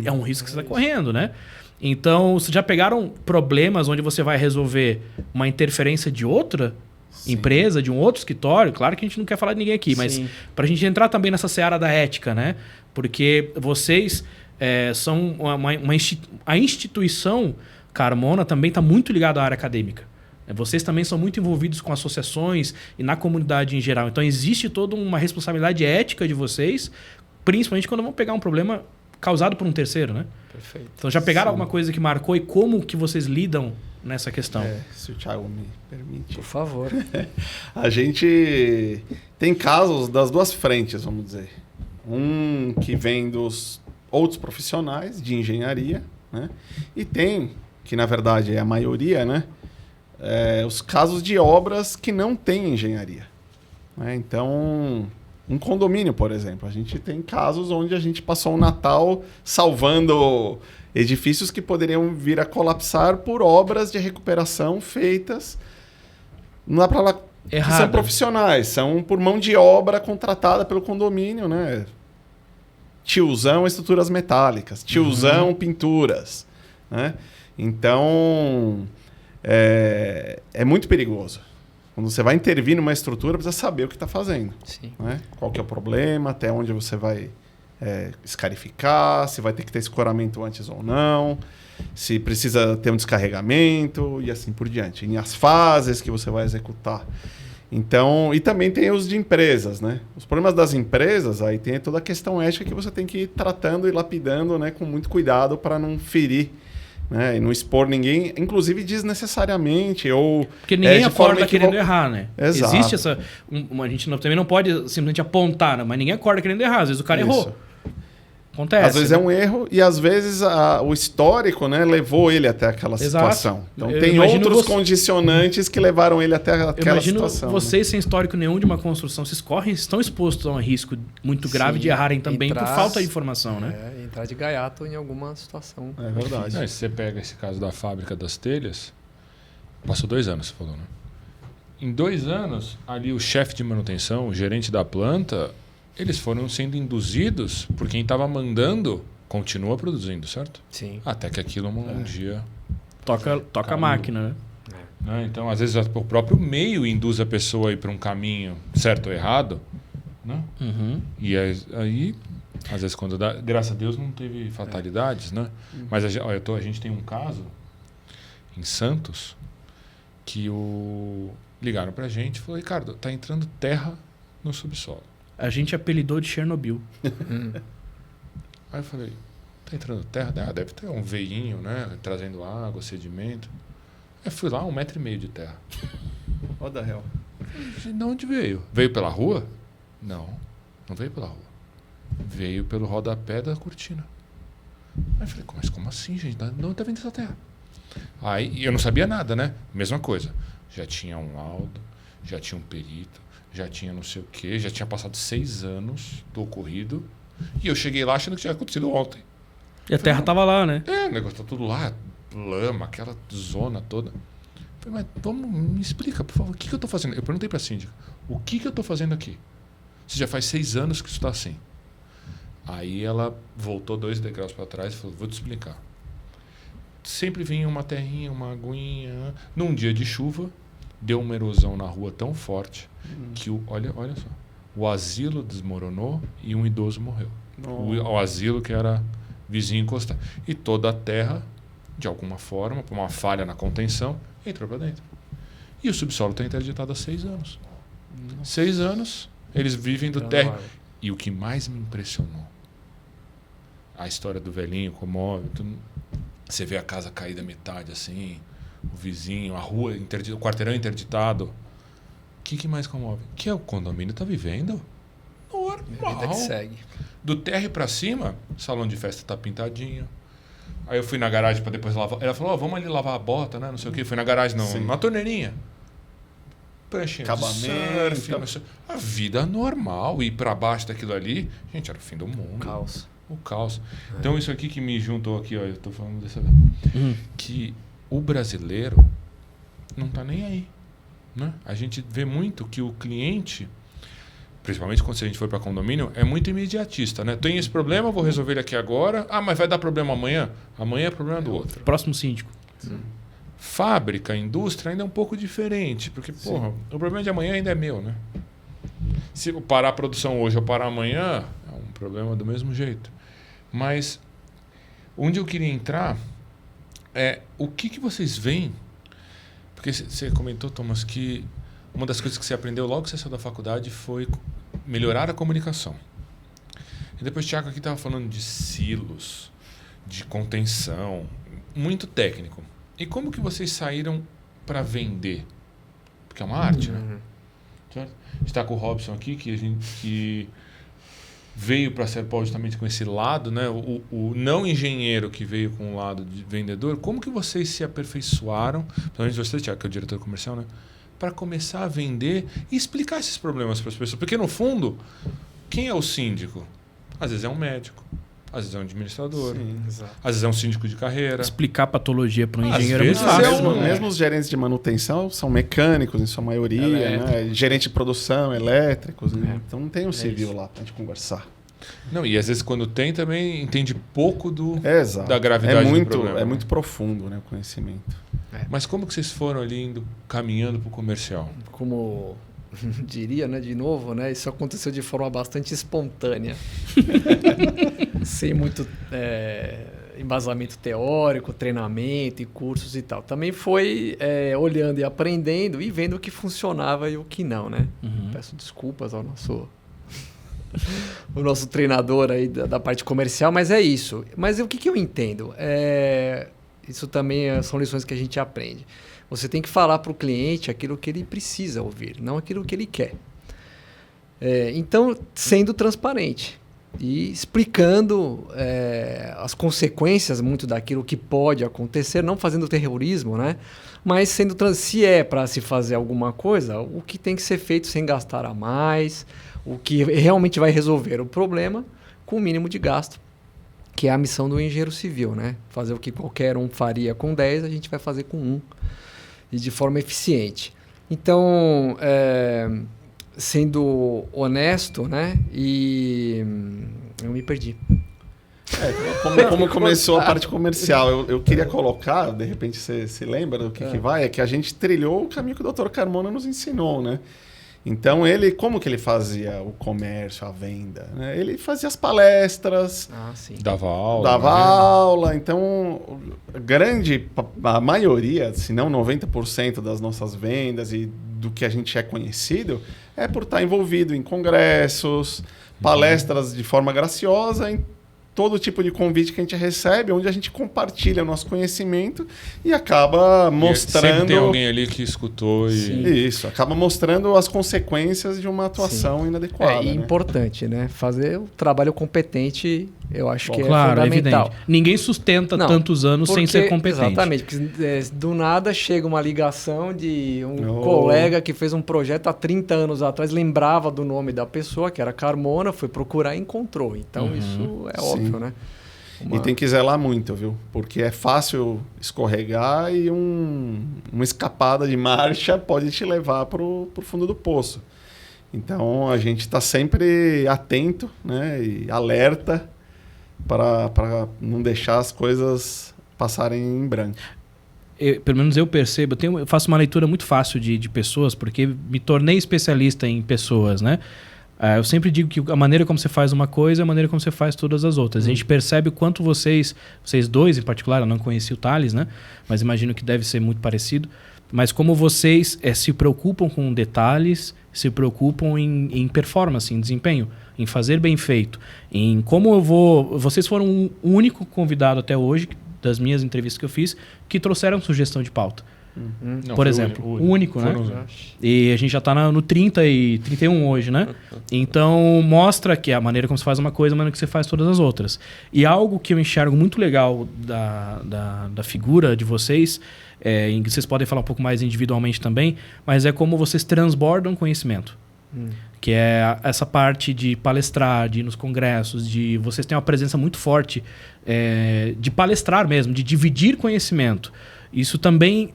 é um risco que você está correndo, né? Então, vocês já pegaram problemas onde você vai resolver uma interferência de outra empresa, de um outro escritório? Claro que a gente não quer falar de ninguém aqui, mas para a gente entrar também nessa seara da ética, né? Porque vocês são a instituição Carmona também está muito ligada à área acadêmica. Vocês também são muito envolvidos com associações e na comunidade em geral. Então, existe toda uma responsabilidade ética de vocês, principalmente quando vão pegar um problema causado por um terceiro, né? Perfeito. Então, já pegaram alguma coisa que marcou e como que vocês lidam nessa questão? Se o Thiago me permite. Por favor. A gente tem casos das duas frentes, vamos dizer. Um que vem dos outros profissionais de engenharia, né? E tem, que na verdade é a maioria, né? Os casos de obras que não têm engenharia, né? Então, um condomínio, por exemplo. A gente tem casos onde a gente passou um Natal salvando edifícios que poderiam vir a colapsar por obras de recuperação feitas. Não dá para lá. São profissionais, são por mão de obra contratada pelo condomínio, né? Tiozão estruturas metálicas, tiozão pinturas, né? Então, é muito perigoso. Quando você vai intervir numa estrutura, precisa saber o que está fazendo. Sim. Né? Qual que é o problema, até onde você vai escarificar, se vai ter que ter escoramento antes ou não, se precisa ter um descarregamento e assim por diante. E as fases que você vai executar. Então, e também tem os de empresas, né? Os problemas das empresas, aí tem toda a questão ética que você tem que ir tratando e lapidando, né, com muito cuidado para não ferir, né, e não expor ninguém, inclusive desnecessariamente, ou... Porque ninguém acorda querendo errar, né? Exato. Existe essa... a gente também não pode simplesmente apontar, né? Mas ninguém acorda querendo errar. Às vezes o cara errou. Acontece. Às vezes é um erro e às vezes o histórico, né, levou ele até aquela situação. Então tem outros condicionantes que levaram ele até aquela situação. Vocês, sem histórico nenhum de uma construção, vocês estão expostos a um risco muito grave de errarem também por falta de informação, né? Entrar de gaiato em alguma situação. É verdade. Se você pega esse caso da fábrica das telhas, passou 2 anos, você falou, né? Em 2 anos, ali o chefe de manutenção, o gerente da planta, eles foram sendo induzidos por quem estava mandando, continua produzindo, certo? Sim. Até que aquilo um dia... Toca a máquina, né? Então, às vezes, o próprio meio induz a pessoa a ir para um caminho certo ou errado, né? E aí, às vezes, quando dá... Graças a Deus não teve fatalidades, né? Mas a gente tem um caso em Santos que ligaram para a gente e falou, Ricardo, tá entrando terra no subsolo. A gente apelidou de Chernobyl. Aí eu falei, tá entrando terra? Deve ter um veinho, né? Trazendo água, sedimento. Aí fui lá, 1,5 metro de terra. What the hell? De onde veio? Veio pela rua? Não veio pela rua. Veio pelo rodapé da cortina. Aí eu falei, mas como assim, gente? Não tá vendo essa terra? Aí eu não sabia nada, né? Mesma coisa. Já tinha um laudo, já tinha um perito, já tinha não sei o quê, já tinha passado 6 anos do ocorrido. E eu cheguei lá achando que tinha acontecido ontem. E a terra estava lá, né? O negócio tá tudo lá, lama, aquela zona toda. Eu falei, mas me explica, por favor, o que eu tô fazendo? Eu perguntei pra síndica, o que eu tô fazendo aqui? Você já faz 6 anos que isso tá assim. Aí ela voltou 2 degraus para trás e falou, vou te explicar. Sempre vinha uma terrinha, uma aguinha. Num dia de chuva, deu uma erosão na rua tão forte que olha só, o asilo desmoronou e um idoso morreu. O asilo que era vizinho encostado. E toda a terra, de alguma forma, por uma falha na contenção, entrou para dentro. E o subsolo está interditado há 6 anos. 6 anos, eles vivem do térreo. E o que mais me impressionou, a história do velhinho comove. Você vê a casa caída metade assim, o vizinho, a rua, o quarteirão interditado. O que mais comove? Que o condomínio está vivendo normal. Vida que segue. Do térreo para cima, o salão de festa tá pintadinho. Aí eu fui na garagem para depois lavar. Ela falou, vamos ali lavar a bota, né? Não sei o quê. Fui na garagem, na torneirinha. Pranchinha de surf, a vida normal. E para baixo daquilo ali, gente, era o fim do mundo. O caos. Então isso aqui que me juntou aqui, ó, eu tô falando dessa vez. Que o brasileiro não tá nem aí. Né? A gente vê muito que o cliente, principalmente quando a gente for para condomínio, é muito imediatista, né? Tem esse problema, vou resolver ele aqui agora. Ah, mas vai dar problema amanhã? Amanhã é problema do outro. Próximo síndico. Fábrica, indústria ainda é um pouco diferente, porque, porra, o problema de amanhã ainda é meu, né? Se eu parar a produção hoje ou parar amanhã, é um problema do mesmo jeito. Mas onde eu queria entrar é o que vocês veem. Porque você comentou, Thomas, que uma das coisas que você aprendeu logo que você saiu da faculdade foi melhorar a comunicação. E depois o Thiago aqui estava falando de silos, de contenção, muito técnico. E como que vocês saíram para vender? Porque é uma arte, né? Certo? A gente está com o Robson aqui, que veio para a Serpol justamente com esse lado, né? O não engenheiro que veio com o lado de vendedor. Como que vocês se aperfeiçoaram, principalmente você, Thiago, que é o diretor comercial, né? Para começar a vender e explicar esses problemas para as pessoas? Porque, no fundo, quem é o síndico? Às vezes é um médico, às vezes é um administrador, às vezes é um síndico de carreira. Explicar a patologia para um engenheiro é muito fácil. Mesmo os gerentes de manutenção são mecânicos, em sua maioria, né? Gerente de produção, elétricos. Né? Então não tem um civil lá para a gente conversar. Não, e às vezes quando tem também entende pouco da gravidade do problema. É muito profundo, né, o conhecimento. Mas como que vocês foram ali caminhando para o comercial? Como diria, né, de novo, né, isso aconteceu de forma bastante espontânea. Sem muito embasamento teórico, treinamento e cursos e tal. Também foi olhando e aprendendo e vendo o que funcionava e o que não, né? Peço desculpas ao o nosso treinador aí da parte comercial, mas é isso. Mas o que eu entendo? Isso também são lições que a gente aprende. Você tem que falar para o cliente aquilo que ele precisa ouvir, não aquilo que ele quer. Então, sendo transparente e explicando as consequências muito daquilo que pode acontecer, não fazendo terrorismo, né? Mas se é para se fazer alguma coisa, o que tem que ser feito sem gastar a mais, o que realmente vai resolver o problema com o mínimo de gasto, que é a missão do engenheiro civil, né? Fazer o que qualquer um faria com 10, a gente vai fazer com 1 e de forma eficiente. Então, sendo honesto, né? E eu me perdi. Como começou a parte comercial, eu queria colocar, de repente você se lembra do que vai, é que a gente trilhou o caminho que o Dr. Carmona nos ensinou, né? Então, como que ele fazia o comércio, a venda? Né? Ele fazia as palestras, dava aula. Aula. Então, a maioria, se não 90% das nossas vendas e do que a gente é conhecido, é por estar envolvido em congressos, palestras de forma graciosa, em todo tipo de convite que a gente recebe, onde a gente compartilha o nosso conhecimento e acaba mostrando... Sempre tem alguém ali que escutou e... Isso, acaba mostrando as consequências de uma atuação inadequada. E importante, né? Fazer o trabalho competente, eu acho que é fundamental. Evidente. Ninguém sustenta tantos anos sem ser competente. Exatamente, porque do nada chega uma ligação de um colega que fez um projeto há 30 anos atrás, lembrava do nome da pessoa, que era Carmona, foi procurar e encontrou. Então, isso é óbvio. Né? E tem que zelar muito, viu? Porque é fácil escorregar e uma escapada de marcha pode te levar para o fundo do poço. Então a gente está sempre atento, né? E alerta para não deixar as coisas passarem em branco. Pelo menos eu percebo, eu faço uma leitura muito fácil de pessoas, porque me tornei especialista em pessoas, né? Eu sempre digo que a maneira como você faz uma coisa é a maneira como você faz todas as outras. A gente percebe o quanto vocês dois em particular, eu não conheci o Thales, né? Mas imagino que deve ser muito parecido. Mas como vocês se preocupam com detalhes, se preocupam em performance, em desempenho, em fazer bem feito, em como Vocês foram o único convidado até hoje, das minhas entrevistas que eu fiz, que trouxeram sugestão de pauta. Não, por exemplo, o único, né? E a gente já está no 30 e 31 hoje, né? Então, mostra que a maneira como você faz uma coisa é a maneira que você faz todas as outras. E algo que eu enxergo muito legal da figura de vocês, em que vocês podem falar um pouco mais individualmente também, mas é como vocês transbordam conhecimento. Que é essa parte de palestrar, de ir nos congressos, de vocês têm uma presença muito forte de palestrar mesmo, de dividir conhecimento. Isso também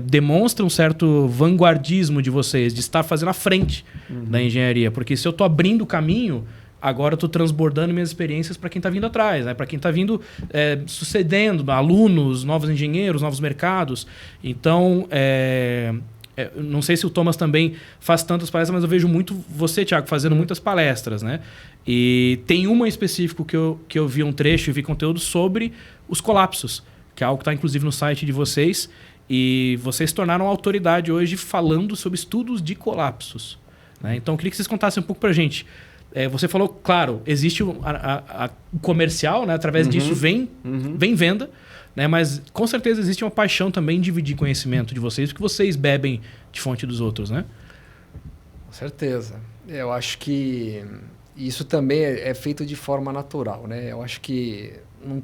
demonstra um certo vanguardismo de vocês, de estar fazendo a frente da engenharia. Porque se eu estou abrindo o caminho, agora eu estou transbordando minhas experiências para quem está vindo atrás, né? Para quem está vindo sucedendo, alunos, novos engenheiros, novos mercados. Então, não sei se o Thomas também faz tantas palestras, mas eu vejo muito você, Thiago, fazendo muitas palestras, né? E tem uma em específico que eu vi um trecho e vi conteúdo sobre os colapsos, que é algo que está inclusive no site de vocês, e vocês se tornaram autoridade hoje falando sobre estudos de colapsos, né? Então eu queria que vocês contassem um pouco para a gente. Você falou, claro, existe o comercial, né? Através disso vem venda, né? Mas com certeza existe uma paixão também em dividir conhecimento de vocês, porque vocês bebem de fonte dos outros, né? Com certeza. Eu acho que isso também é feito de forma natural, né? Eu acho que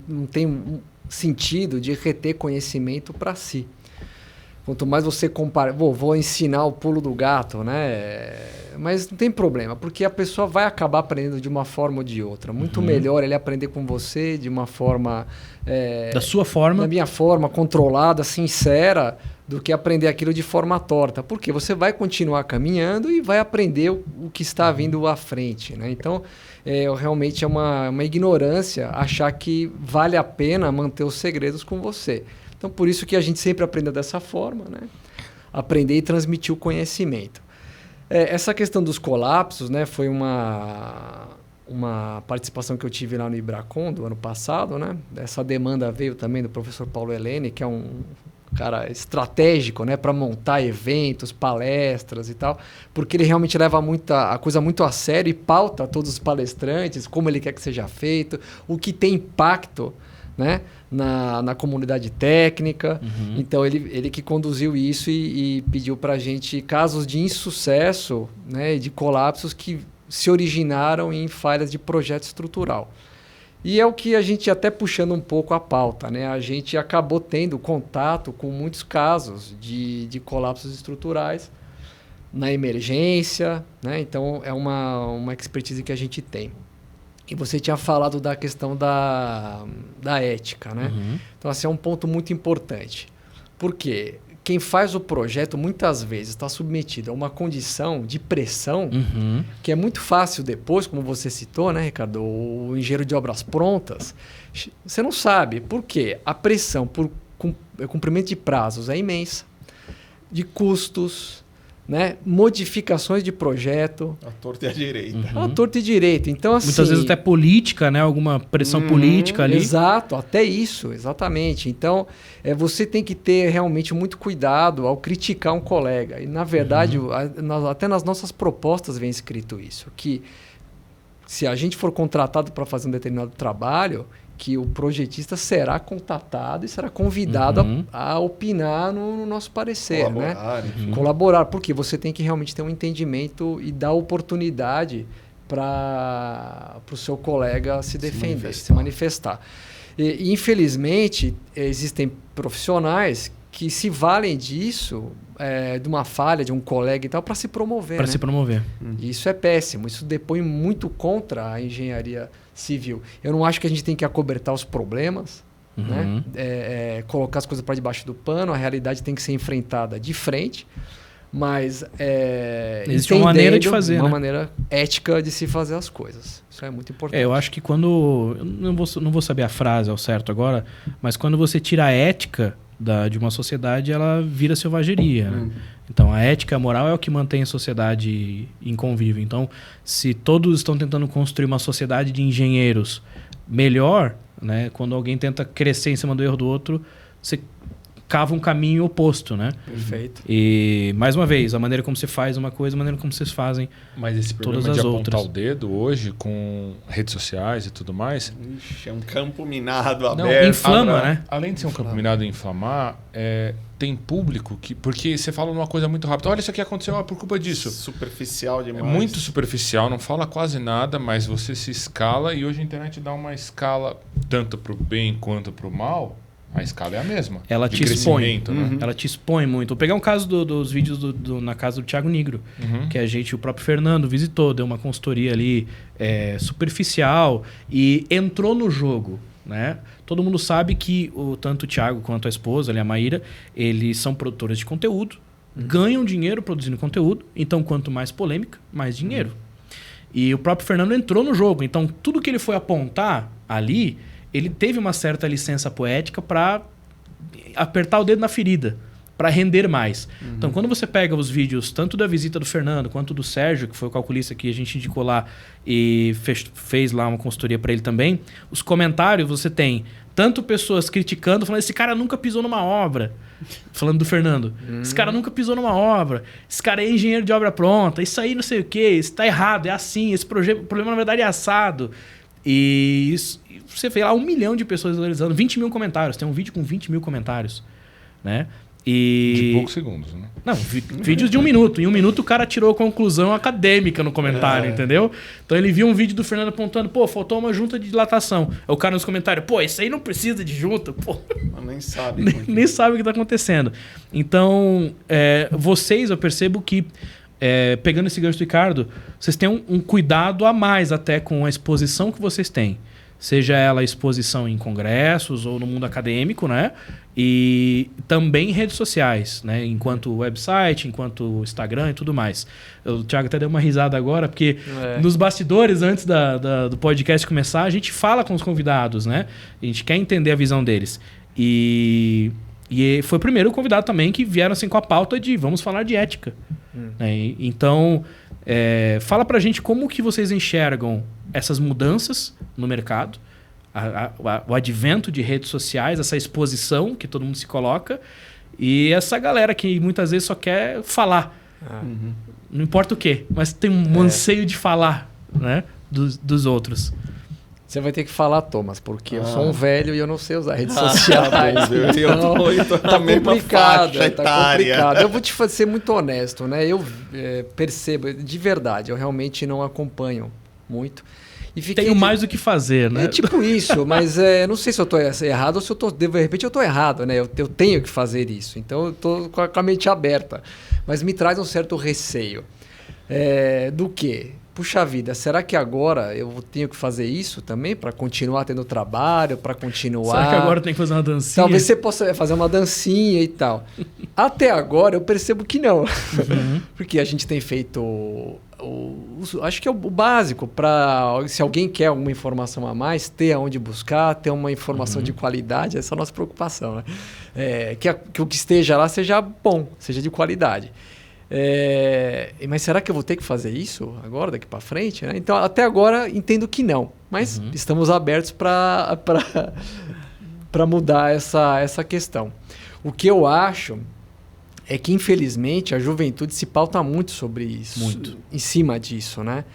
não tem sentido de reter conhecimento para si. Quanto mais você compara... Vou ensinar o pulo do gato, né? Mas não tem problema, porque a pessoa vai acabar aprendendo de uma forma ou de outra. Muito melhor ele aprender com você de uma forma... da sua forma? Da minha forma, controlada, sincera, do que aprender aquilo de forma torta. Porque você vai continuar caminhando e vai aprender o que está vindo à frente, né? Então, realmente é uma ignorância achar que vale a pena manter os segredos com você. Então, por isso que a gente sempre aprendeu dessa forma, né? Aprender e transmitir o conhecimento. Essa questão dos colapsos, né, foi uma participação que eu tive lá no Ibracon do ano passado, né? Essa demanda veio também do professor Paulo Helene, que é um cara estratégico, né, para montar eventos, palestras e tal, porque ele realmente leva a coisa muito a sério e pauta todos os palestrantes, como ele quer que seja feito, o que tem impacto, né, na comunidade técnica. Então ele que conduziu isso e pediu para a gente casos de insucesso, né, de colapsos que se originaram em falhas de projeto estrutural. E é o que a gente, até puxando um pouco a pauta, né, a gente acabou tendo contato com muitos casos de colapsos estruturais na emergência, né? Então é uma expertise que a gente tem. E você tinha falado da questão da ética, né? Então, assim, é um ponto muito importante. Por quê? Quem faz o projeto, muitas vezes, está submetido a uma condição de pressão que é muito fácil depois, como você citou, né, Ricardo? O engenheiro de obras prontas, você não sabe. Por quê? A pressão por cumprimento de prazos é imensa, de custos, né? Modificações de projeto. A torta e a direita. A torta e direito. Então, assim, muitas vezes até política, né? Alguma pressão política ali. Exato, até isso, exatamente. Então, você tem que ter realmente muito cuidado ao criticar um colega. E, na verdade, até nas nossas propostas vem escrito isso, que se a gente for contratado para fazer um determinado trabalho, que o projetista será contatado e será convidado a opinar no nosso parecer. Colaborar, né? Colaborar, porque você tem que realmente ter um entendimento e dar oportunidade para o seu colega se defender, se manifestar. E, infelizmente, existem profissionais que se valem disso, de uma falha de um colega e tal, para se promover. Para né? se promover. Isso é péssimo. Isso depõe muito contra a engenharia civil. Eu não acho que a gente tem que acobertar os problemas, né? Colocar as coisas para debaixo do pano. A realidade tem que ser enfrentada de frente, mas existe uma maneira de fazer, uma né? maneira ética de se fazer as coisas. Isso é muito importante. Eu acho que quando... Eu não vou saber a frase ao certo agora, mas quando você tira a ética de uma sociedade, ela vira selvageria, né? Então, a ética e a moral é o que mantém a sociedade em convívio. Então, se todos estão tentando construir uma sociedade de engenheiros melhor, né? Quando alguém tenta crescer em cima do erro do outro, você cava um caminho oposto, né? Perfeito. E, mais uma vez, a maneira como você faz uma coisa, a maneira como vocês fazem Mas esse problema todas de as apontar outras. o dedo hoje, com redes sociais e tudo mais... Ixi, é um campo minado Não, aberto. inflama, né? Além de ser um campo minado e inflamar, tem público que... Porque você fala uma coisa muito rápida. Olha, isso aqui aconteceu por culpa disso. Superficial É demais. muito superficial, não fala quase nada, mas você se escala e hoje a internet dá uma escala tanto para o bem quanto para o mal. A escala é a mesma. Ela de te expõe. crescimento, né? Ela te expõe muito. Vou pegar um caso dos vídeos na casa do Thiago Nigro, que o próprio Fernando visitou, deu uma consultoria ali superficial e entrou no jogo, né? Todo mundo sabe que tanto o Thiago quanto a esposa, ali, a Maíra, eles são produtores de conteúdo, ganham dinheiro produzindo conteúdo, então quanto mais polêmica, mais dinheiro. E o próprio Fernando entrou no jogo, então tudo que ele foi apontar ali, ele teve uma certa licença poética para apertar o dedo na ferida, para render mais. Então, quando você pega os vídeos tanto da visita do Fernando quanto do Sérgio, que foi o calculista que a gente indicou lá e fez lá uma consultoria para ele também, os comentários você tem tanto pessoas criticando, falando esse cara nunca pisou numa obra, falando do Fernando, esse cara nunca pisou numa obra, esse cara é engenheiro de obra pronta, isso aí não sei o que, isso tá errado, é assim, esse problema na verdade é assado. E isso, você vê lá 1 milhão de pessoas visualizando, 20 mil comentários. Tem um vídeo com 20 mil comentários, né? De poucos segundos, né? Não, vídeos de 1 minuto. Em 1 minuto o cara tirou a conclusão acadêmica no comentário, entendeu? Então ele viu um vídeo do Fernando apontando, pô, faltou uma junta de dilatação. Aí o cara nos comentários, pô, isso aí não precisa de junta, pô. Mas nem sabe. Nem sabe o que está acontecendo. Então, vocês, eu percebo que pegando esse gancho do Ricardo, vocês têm um cuidado a mais até com a exposição que vocês têm. Seja ela exposição em congressos ou no mundo acadêmico, né? E também em redes sociais, né? Enquanto website, enquanto Instagram e tudo mais. O Thiago até deu uma risada agora, porque nos bastidores, antes do podcast começar, a gente fala com os convidados, né? A gente quer entender a visão deles. E foi o primeiro convidado também que vieram assim com a pauta de vamos falar de ética. Né? Então, fala pra gente como que vocês enxergam essas mudanças no mercado, o advento de redes sociais, essa exposição que todo mundo se coloca e essa galera que muitas vezes só quer falar. Não importa o quê, mas tem um anseio de falar, né, dos outros. Você vai ter que falar, Thomas, porque eu sou um velho e eu não sei usar redes sociais. Tá complicado, tá complicado. Eu vou te ser muito honesto, né? Eu percebo, de verdade, eu realmente não acompanho muito. E tenho mais o que fazer, né? É tipo isso, mas não sei se eu estou errado ou se eu tô, de repente eu estou errado, né? Eu tenho que fazer isso, então eu estou com a mente aberta. Mas me traz um certo receio. Do quê? Puxa vida, será que agora eu tenho que fazer isso também para continuar tendo trabalho, para continuar... Será que agora tem que fazer uma dancinha? Talvez você possa fazer uma dancinha e tal. Até agora eu percebo que não. Porque a gente tem feito... acho que é o básico para, se alguém quer alguma informação a mais, ter aonde buscar, ter uma informação de qualidade, essa é a nossa preocupação, né? Que o que esteja lá seja bom, seja de qualidade. Mas será que eu vou ter que fazer isso agora, daqui para frente? Né? Então, até agora, entendo que não. Mas estamos abertos para mudar essa questão. O que eu acho é que, infelizmente, a juventude se pauta muito sobre isso. Muito. Em cima disso, né?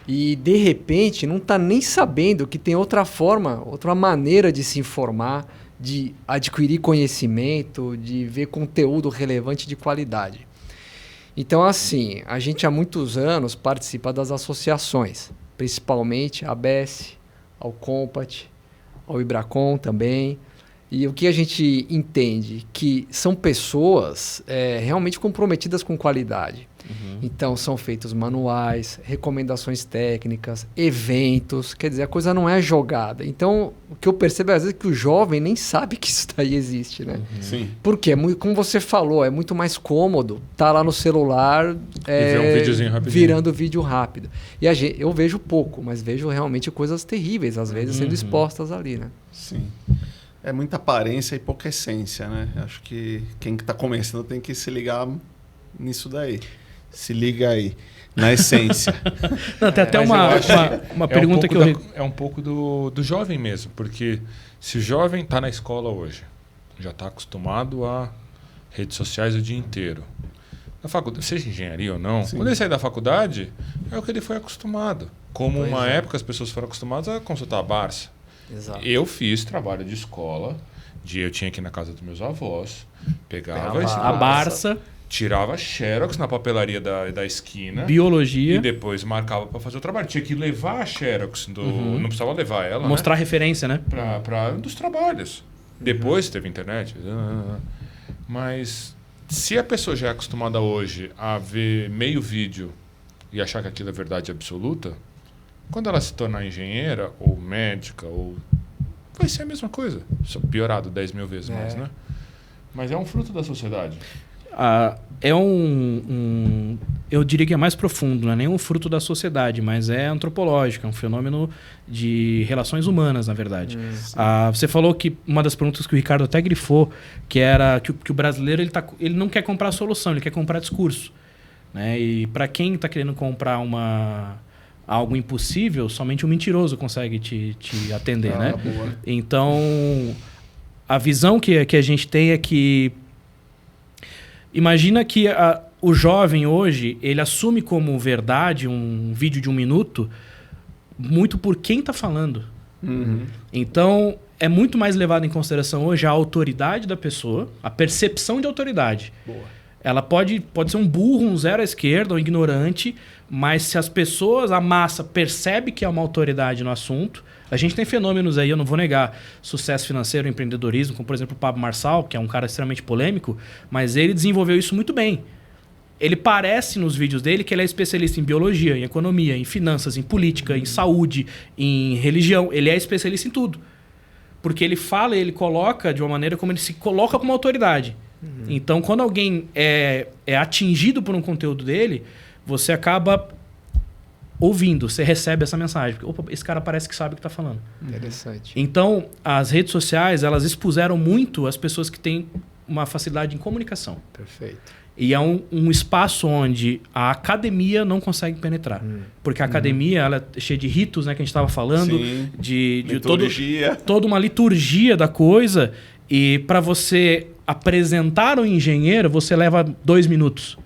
E, de repente, não está nem sabendo que tem outra forma, outra maneira de se informar, de adquirir conhecimento, de ver conteúdo relevante de qualidade. Então, assim, a gente há muitos anos participa das associações, principalmente a ABS, ao Compat, ao Ibracon também. E o que a gente entende? Que são pessoas realmente comprometidas com qualidade. Então, são feitos manuais, recomendações técnicas, eventos. Quer dizer, a coisa não é jogada. Então, o que eu percebo às vezes é que o jovem nem sabe que isso daí existe, né? Sim. Porque, como você falou, é muito mais cômodo estar lá no celular ver um videozinho rapidinho. Virando vídeo rápido. E eu vejo pouco, mas vejo realmente coisas terríveis, às vezes, sendo expostas ali, né? Sim. é muita aparência e pouca essência, né? Acho que quem está começando tem que se ligar nisso daí. Se liga aí, na essência. Não, tem até uma pergunta que eu... É um pouco do jovem mesmo, porque se o jovem está na escola hoje, já está acostumado a redes sociais o dia inteiro. Na faculdade, seja engenharia ou não, quando ele sair da faculdade, é o que ele foi acostumado. Como uma época as pessoas foram acostumadas a consultar a Barça. Exato. Eu fiz trabalho de escola, eu tinha que ir na casa dos meus avós, pegava a Barça, tirava xerox na papelaria da esquina, biologia, e depois marcava para fazer o trabalho. Tinha que levar a xerox, não precisava levar ela, mostrar referência, né? Para dos trabalhos. Depois teve internet, mas se a pessoa já é acostumada hoje a ver meio vídeo e achar que aquilo é verdade absoluta, quando ela se tornar engenheira ou médica, vai ser a mesma coisa. Só piorado 10 mil vezes mais, né? Mas é um fruto da sociedade. Eu diria que é mais profundo, não é nem um fruto da sociedade, mas é antropológico, é um fenômeno de relações humanas, na verdade. Você falou que uma das perguntas que o Ricardo até grifou, que era que o brasileiro ele não quer comprar solução, ele quer comprar discurso. Né? E para quem está querendo comprar algo impossível, somente um mentiroso consegue te atender. Né? Boa. Então, a visão que a gente tem é que... Imagina que o jovem hoje, ele assume como verdade um vídeo de 1 minuto muito por quem está falando. Então, é muito mais levado em consideração hoje a autoridade da pessoa, a percepção de autoridade. Boa. Ela pode ser um burro, um zero à esquerda, um ignorante, mas se as pessoas, a massa, percebe que é uma autoridade no assunto... A gente tem fenômenos aí, eu não vou negar, sucesso financeiro, empreendedorismo, como por exemplo o Pablo Marçal, que é um cara extremamente polêmico, mas ele desenvolveu isso muito bem. Ele parece nos vídeos dele que ele é especialista em biologia, em economia, em finanças, em política, em saúde, em religião. Ele é especialista em tudo. Porque ele fala, ele coloca de uma maneira como ele se coloca como autoridade. Então, quando alguém é atingido por um conteúdo dele, você acaba... ouvindo, você recebe essa mensagem. Opa, esse cara parece que sabe o que está falando. Interessante. Então, as redes sociais, elas expuseram muito as pessoas que têm uma facilidade em comunicação. Perfeito. E é um espaço onde a academia não consegue penetrar. Porque a academia ela é cheia de ritos, né, que a gente estava falando. Sim. De Liturgia. toda uma liturgia da coisa. E para você apresentar um engenheiro, você leva 2 minutos.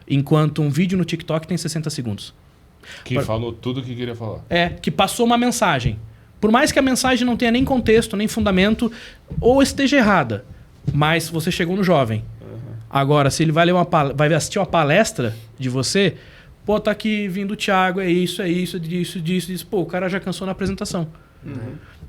Enquanto um vídeo no TikTok tem 60 segundos. Que falou tudo o que queria falar. Que passou uma mensagem. Por mais que a mensagem não tenha nem contexto, nem fundamento, ou esteja errada, mas você chegou no jovem. Agora, se ele vai assistir uma palestra de você, pô, tá aqui vindo o Thiago, é isso, disso. Pô, o cara já cansou na apresentação.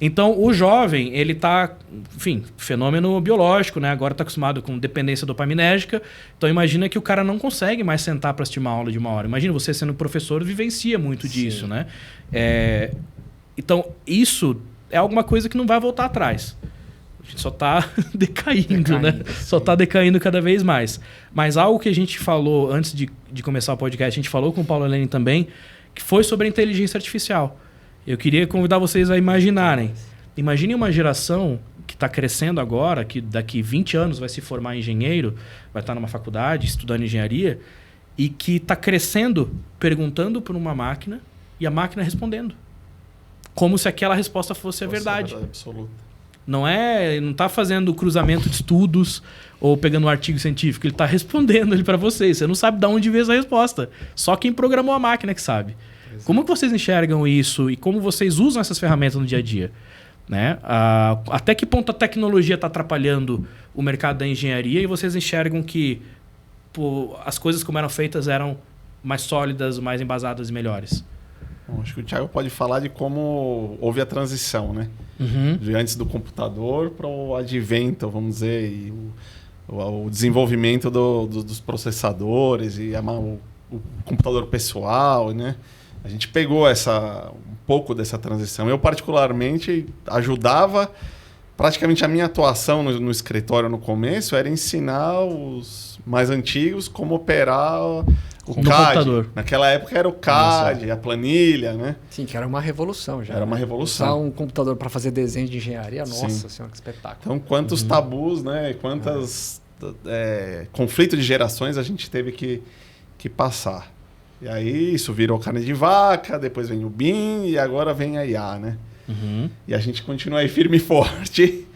Então, o jovem, ele tá, enfim, fenômeno biológico, né? Agora tá acostumado com dependência dopaminérgica. Então, imagina que o cara não consegue mais sentar para assistir uma aula de 1 hora. Imagina, você sendo professor, vivencia muito disso, né? Então, isso é alguma coisa que não vai voltar atrás. A gente só tá decaindo, né? Sim. Só tá decaindo cada vez mais. Mas algo que a gente falou antes de começar o podcast, a gente falou com o Paulo Helene também, que foi sobre a inteligência artificial. Eu queria convidar vocês a imaginarem. Imaginem uma geração que está crescendo agora, que daqui 20 anos vai se formar engenheiro, vai estar numa faculdade estudando engenharia, e que está crescendo perguntando por uma máquina e a máquina respondendo. Como se aquela resposta fosse a verdade. A verdade absoluta. Não está fazendo cruzamento de estudos ou pegando um artigo científico. Ele está respondendo ali para vocês. Você não sabe de onde veio essa resposta. Só quem programou a máquina que sabe. Exato. Como que vocês enxergam isso e como vocês usam essas ferramentas no dia a dia? Né? Até que ponto a tecnologia está atrapalhando o mercado da engenharia e vocês enxergam que as coisas como eram feitas eram mais sólidas, mais embasadas e melhores? Bom, acho que o Thiago pode falar de como houve a transição, né? De antes do computador para o advento, vamos dizer, e o desenvolvimento dos processadores e o computador pessoal, né? A gente pegou um pouco dessa transição. Eu, particularmente, ajudava... Praticamente a minha atuação no escritório no começo era ensinar os mais antigos como operar O no CAD. computador. Naquela época era o CAD, a planilha, né? Sim, que era uma revolução já. Era uma revolução. Usar um computador para fazer desenho de engenharia, Sim. nossa senhora, que espetáculo. Então, quantos tabus, né? Quantos conflitos de gerações a gente teve que passar. E aí isso virou carne de vaca, depois vem o BIM e agora vem a IA, né? E a gente continua aí firme e forte.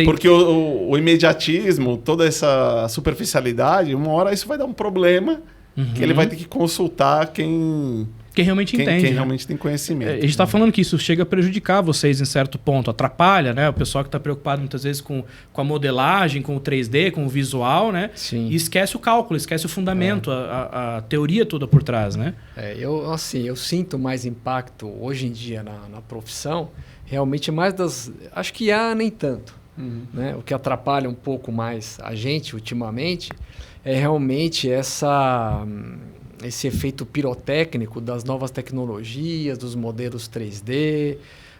Porque o imediatismo, toda essa superficialidade, uma hora isso vai dar um problema que ele vai ter que consultar quem realmente entende. Quem realmente tem conhecimento. A gente está falando que isso chega a prejudicar vocês em certo ponto, atrapalha, né? O pessoal que está preocupado muitas vezes com a modelagem, com o 3D, com o visual, né? Sim. E esquece o cálculo, esquece o fundamento, a teoria toda por trás, né? Eu sinto mais impacto hoje em dia na profissão, realmente mais acho que há nem tanto. Né? O que atrapalha um pouco mais a gente ultimamente é realmente esse efeito pirotécnico das novas tecnologias, dos modelos 3D,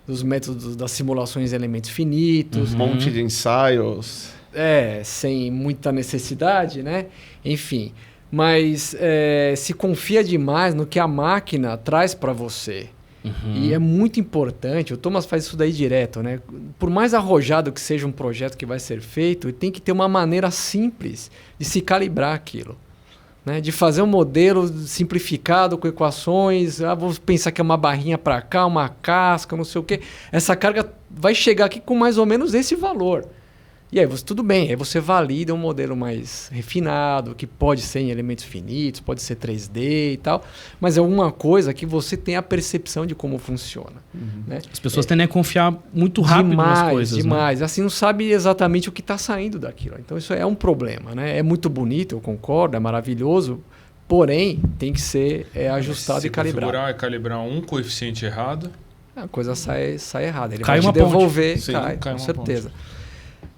dos métodos das simulações de elementos finitos. Um monte de ensaios. Sem muita necessidade, né? Enfim, mas se confia demais no que a máquina traz para você. E é muito importante, o Thomas faz isso daí direto, né? Por mais arrojado que seja um projeto que vai ser feito, tem que ter uma maneira simples de se calibrar aquilo. Né? De fazer um modelo simplificado com equações, vou pensar que é uma barrinha para cá, uma casca, não sei o quê. Essa carga vai chegar aqui com mais ou menos esse valor. E aí, tudo bem, aí você valida um modelo mais refinado, que pode ser em elementos finitos, pode ser 3D e tal, mas é alguma coisa que você tem a percepção de como funciona. Né? As pessoas tendem a confiar muito rápido nas coisas. Demais, assim, não sabe exatamente o que está saindo daquilo. Então, isso é um problema. Né? É muito bonito, eu concordo, é maravilhoso, porém, tem que ser ajustado e calibrado. Se configurar e calibrar um coeficiente errado... A coisa sai errada. Ele cai vai uma te devolver, Sim, cai com uma certeza. Ponte.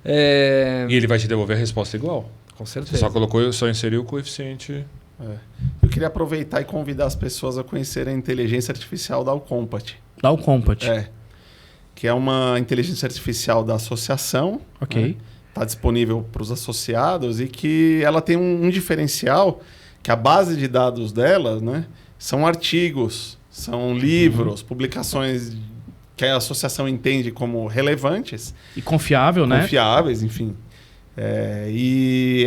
E ele vai te devolver a resposta igual. Com certeza. Você só inseriu o coeficiente. Eu queria aproveitar e convidar as pessoas a conhecerem a inteligência artificial da Alcompat. Da Alcompat. Que é uma inteligência artificial da associação. Ok. Está disponível para os associados e que ela tem um diferencial, que a base de dados dela, né, são artigos, são livros, publicações que a associação entende como relevantes. E confiável, né? Confiáveis, enfim. E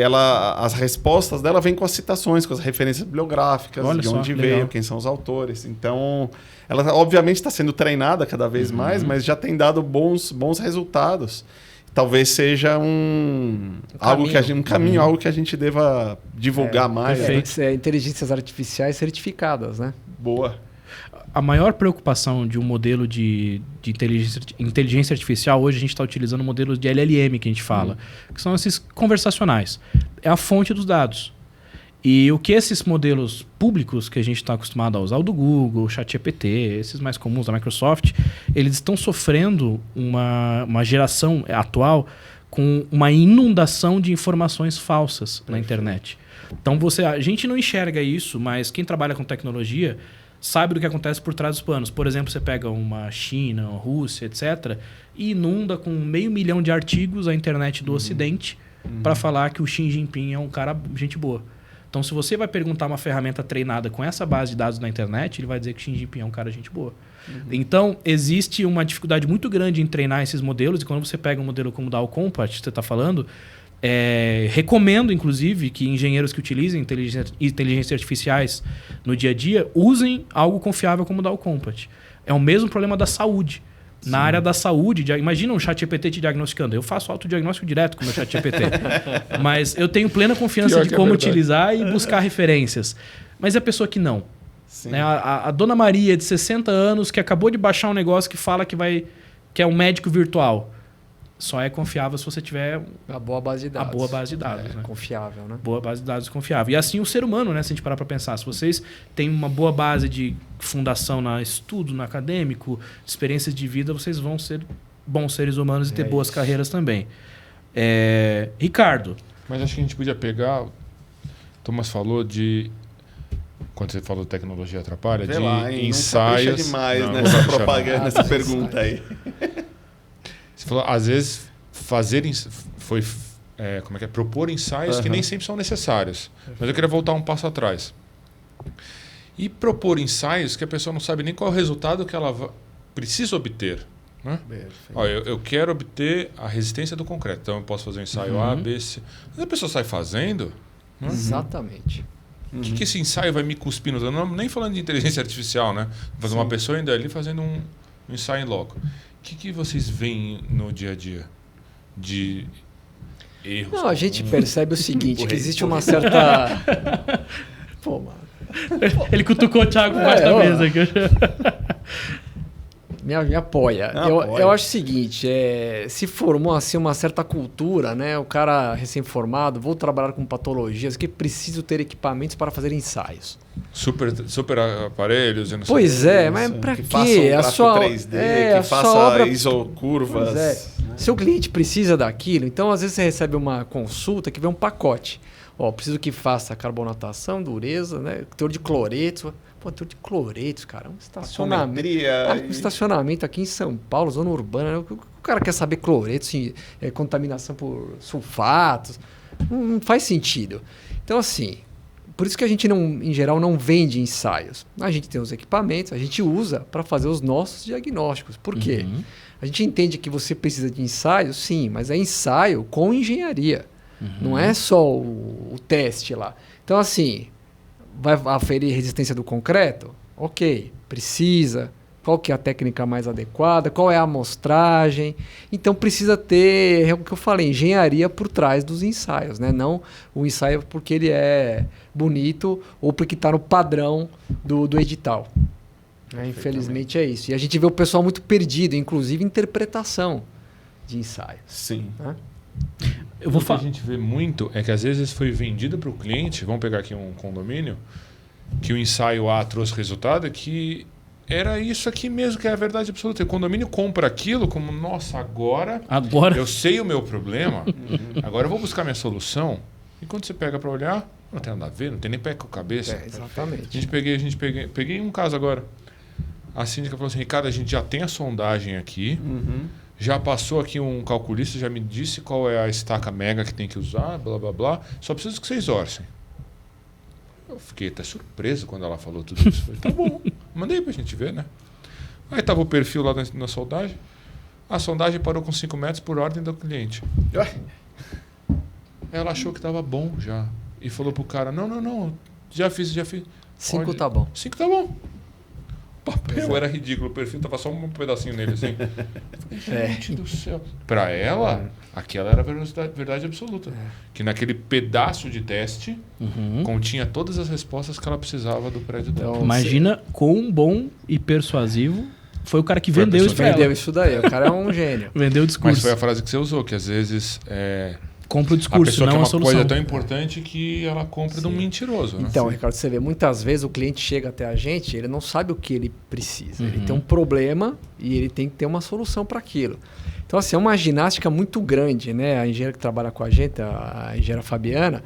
as respostas dela vêm com as citações, com as referências bibliográficas, de onde veio, quem são os autores. Então, ela obviamente está sendo treinada cada vez mais, mas já tem dado bons resultados. Talvez seja um caminho, algo que a gente deva divulgar mais. Inteligências artificiais certificadas, né? Boa. A maior preocupação de um modelo de inteligência artificial, hoje a gente está utilizando modelos de LLM, que a gente fala, que são esses conversacionais. É a fonte dos dados. E o que esses modelos públicos que a gente está acostumado a usar, o do Google, o ChatGPT, esses mais comuns da Microsoft, eles estão sofrendo uma geração atual com uma inundação de informações falsas na internet. Então a gente não enxerga isso, mas quem trabalha com tecnologia sabe do que acontece por trás dos panos. Por exemplo, você pega uma China, uma Rússia, etc., e inunda com 500 mil de artigos a internet do Ocidente para falar que o Xi Jinping é um cara gente boa. Então, se você vai perguntar uma ferramenta treinada com essa base de dados na internet, ele vai dizer que o Xi Jinping é um cara gente boa. Então, existe uma dificuldade muito grande em treinar esses modelos, e quando você pega um modelo como o da Alcompat, que você está falando, recomendo, inclusive, que engenheiros que utilizem inteligências artificiais no dia a dia usem algo confiável como o da Alcompat. É o mesmo problema da saúde. Sim. Na área da saúde, imagina um ChatGPT te diagnosticando. Eu faço autodiagnóstico direto com o meu ChatGPT. Mas eu tenho plena confiança de como utilizar e buscar referências. Mas a pessoa que não. Né? A dona Maria, de 60 anos, que acabou de baixar um negócio que fala que é um médico virtual. Só é confiável se você tiver a boa base de dados. A boa base de dados. Né? Confiável, né? Boa base de dados confiável. E assim o ser humano, né? Se a gente parar para pensar. Se vocês têm uma boa base de fundação na estudo, no acadêmico, experiências de vida, vocês vão ser bons seres humanos e ter boas carreiras também. Ricardo. Mas acho que a gente podia pegar... O Thomas falou de... Quando você falou tecnologia atrapalha, de ensaios... Não demais nessa propaganda, nessa pergunta aí. Você falou, às vezes, propor ensaios que nem sempre são necessários. Mas eu queria voltar um passo atrás. E propor ensaios que a pessoa não sabe nem qual é o resultado que ela precisa obter. Né? Ó, eu quero obter a resistência do concreto. Então eu posso fazer um ensaio A, B, C. Mas a pessoa sai fazendo. Né? Exatamente. O que esse ensaio vai me cuspir? Não, nem falando de inteligência artificial, né? Fazer uma pessoa ainda ali fazendo um ensaio em loco. O que vocês veem no dia a dia de erros? Não, a gente percebe o seguinte, que existe uma certa... Pô, mano. Ele cutucou o Thiago embaixo da mesa aqui. Me apoia. Eu acho o seguinte, se formou assim uma certa cultura, né? O cara recém-formado, vou trabalhar com patologias, que preciso ter equipamentos para fazer ensaios. Super aparelhos. Não pois sei é, mas para quê? A sua 3D, que faça obra... isocurvas. Seu cliente precisa daquilo, então às vezes você recebe uma consulta que vem um pacote. Ó, preciso que faça carbonatação, dureza, né? Teor de cloretos. Pô, teor de cloretos, cara. Um estacionamento aqui em São Paulo, zona urbana. Né? O cara quer saber cloretos, contaminação por sulfatos. Não faz sentido. Então, assim, por isso que a gente, em geral, não vende ensaios. A gente tem os equipamentos, a gente usa para fazer os nossos diagnósticos. Por quê? A gente entende que você precisa de ensaio, sim, mas é ensaio com engenharia. Não é só o teste lá. Então, assim, vai aferir resistência do concreto? Ok, precisa. Qual que é a técnica mais adequada? Qual é a amostragem? Então, precisa ter, é o que eu falei, engenharia por trás dos ensaios, né? Não o ensaio porque ele é bonito ou porque está no padrão do edital. Infelizmente é isso. E a gente vê o pessoal muito perdido, inclusive interpretação de ensaio. Sim. Né? O que a gente vê muito é que às vezes foi vendido para o cliente, vamos pegar aqui um condomínio, que o ensaio A trouxe resultado, que era isso aqui mesmo, que é a verdade absoluta. O condomínio compra aquilo como, nossa, agora eu sei o meu problema, agora eu vou buscar minha solução. E quando você pega para olhar, não tem nada a ver, não tem nem pé com a cabeça. Exatamente. Peguei um caso agora. A síndica falou assim, Ricardo, a gente já tem a sondagem aqui, já passou aqui um calculista, já me disse qual é a estaca mega que tem que usar, blá, blá, blá. Só preciso que vocês orcem. Eu fiquei até surpreso quando ela falou tudo isso. Falei, tá bom, mandei pra gente ver, né? Aí tava o perfil lá na sondagem. A sondagem parou com 5 metros por ordem do cliente. Ela achou que tava bom já. E falou pro cara, não, já fiz. 5 tá bom. 5 tá bom. O papel era ridículo, o perfil tava só um pedacinho nele assim. Gente do céu. Pra ela, aquela era a verdade absoluta. Que naquele pedaço de teste continha todas as respostas que ela precisava do prédio dela. Então, imagina quão bom e persuasivo foi o cara que vendeu isso pra ela. Vendeu isso daí, o cara é um gênio. Vendeu o discurso. Mas foi a frase que você usou, que às vezes compra o discurso, a pessoa não quer a uma solução. coisa tão importante que ela compra de um mentiroso. Né? Então, Ricardo, você vê, muitas vezes o cliente chega até a gente, ele não sabe o que ele precisa. Ele tem um problema e ele tem que ter uma solução para aquilo. Então, assim, é uma ginástica muito grande, né? A engenheira que trabalha com a gente, a engenheira Fabiana,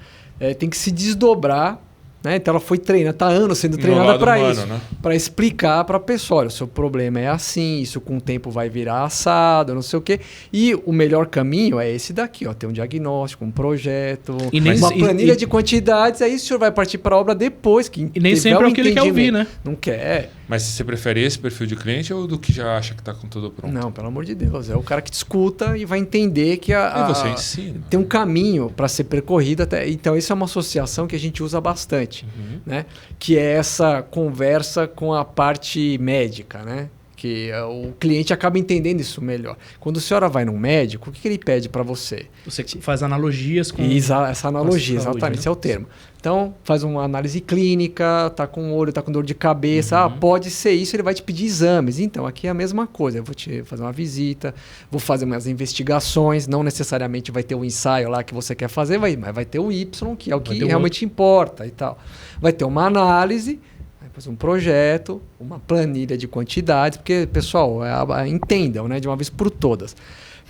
tem que se desdobrar. Né? Então ela foi treinada, está anos sendo treinada para isso, né? Para explicar para a pessoa, olha, o seu problema é assim, isso com o tempo vai virar assado, não sei o quê. E o melhor caminho é esse daqui, ó, ter um diagnóstico, um projeto, uma planilha de quantidades, aí o senhor vai partir para a obra depois. E nem sempre é o que ele quer ouvir, né? Não quer. Mas você prefere esse perfil de cliente ou do que já acha que está com tudo pronto? Não, pelo amor de Deus. É o cara que te escuta e vai entender que e você ensina. Tem um caminho para ser percorrido. Então, isso é uma associação que a gente usa bastante, né? Que é essa conversa com a parte médica, né? Que o cliente acaba entendendo isso melhor. Quando a senhora vai num médico, o que ele pede para você? Você faz analogias com... Essa analogia, saúde, exatamente, né? esse é o termo. Então, faz uma análise clínica, tá com olho, tá com dor de cabeça, pode ser isso, ele vai te pedir exames. Então, aqui é a mesma coisa, eu vou te fazer uma visita, vou fazer umas investigações, não necessariamente vai ter o ensaio lá que você quer fazer, mas vai ter o Y, que é o que realmente importa e tal. Vai ter uma análise, depois um projeto, uma planilha de quantidades, porque, pessoal, entendam, né, de uma vez por todas.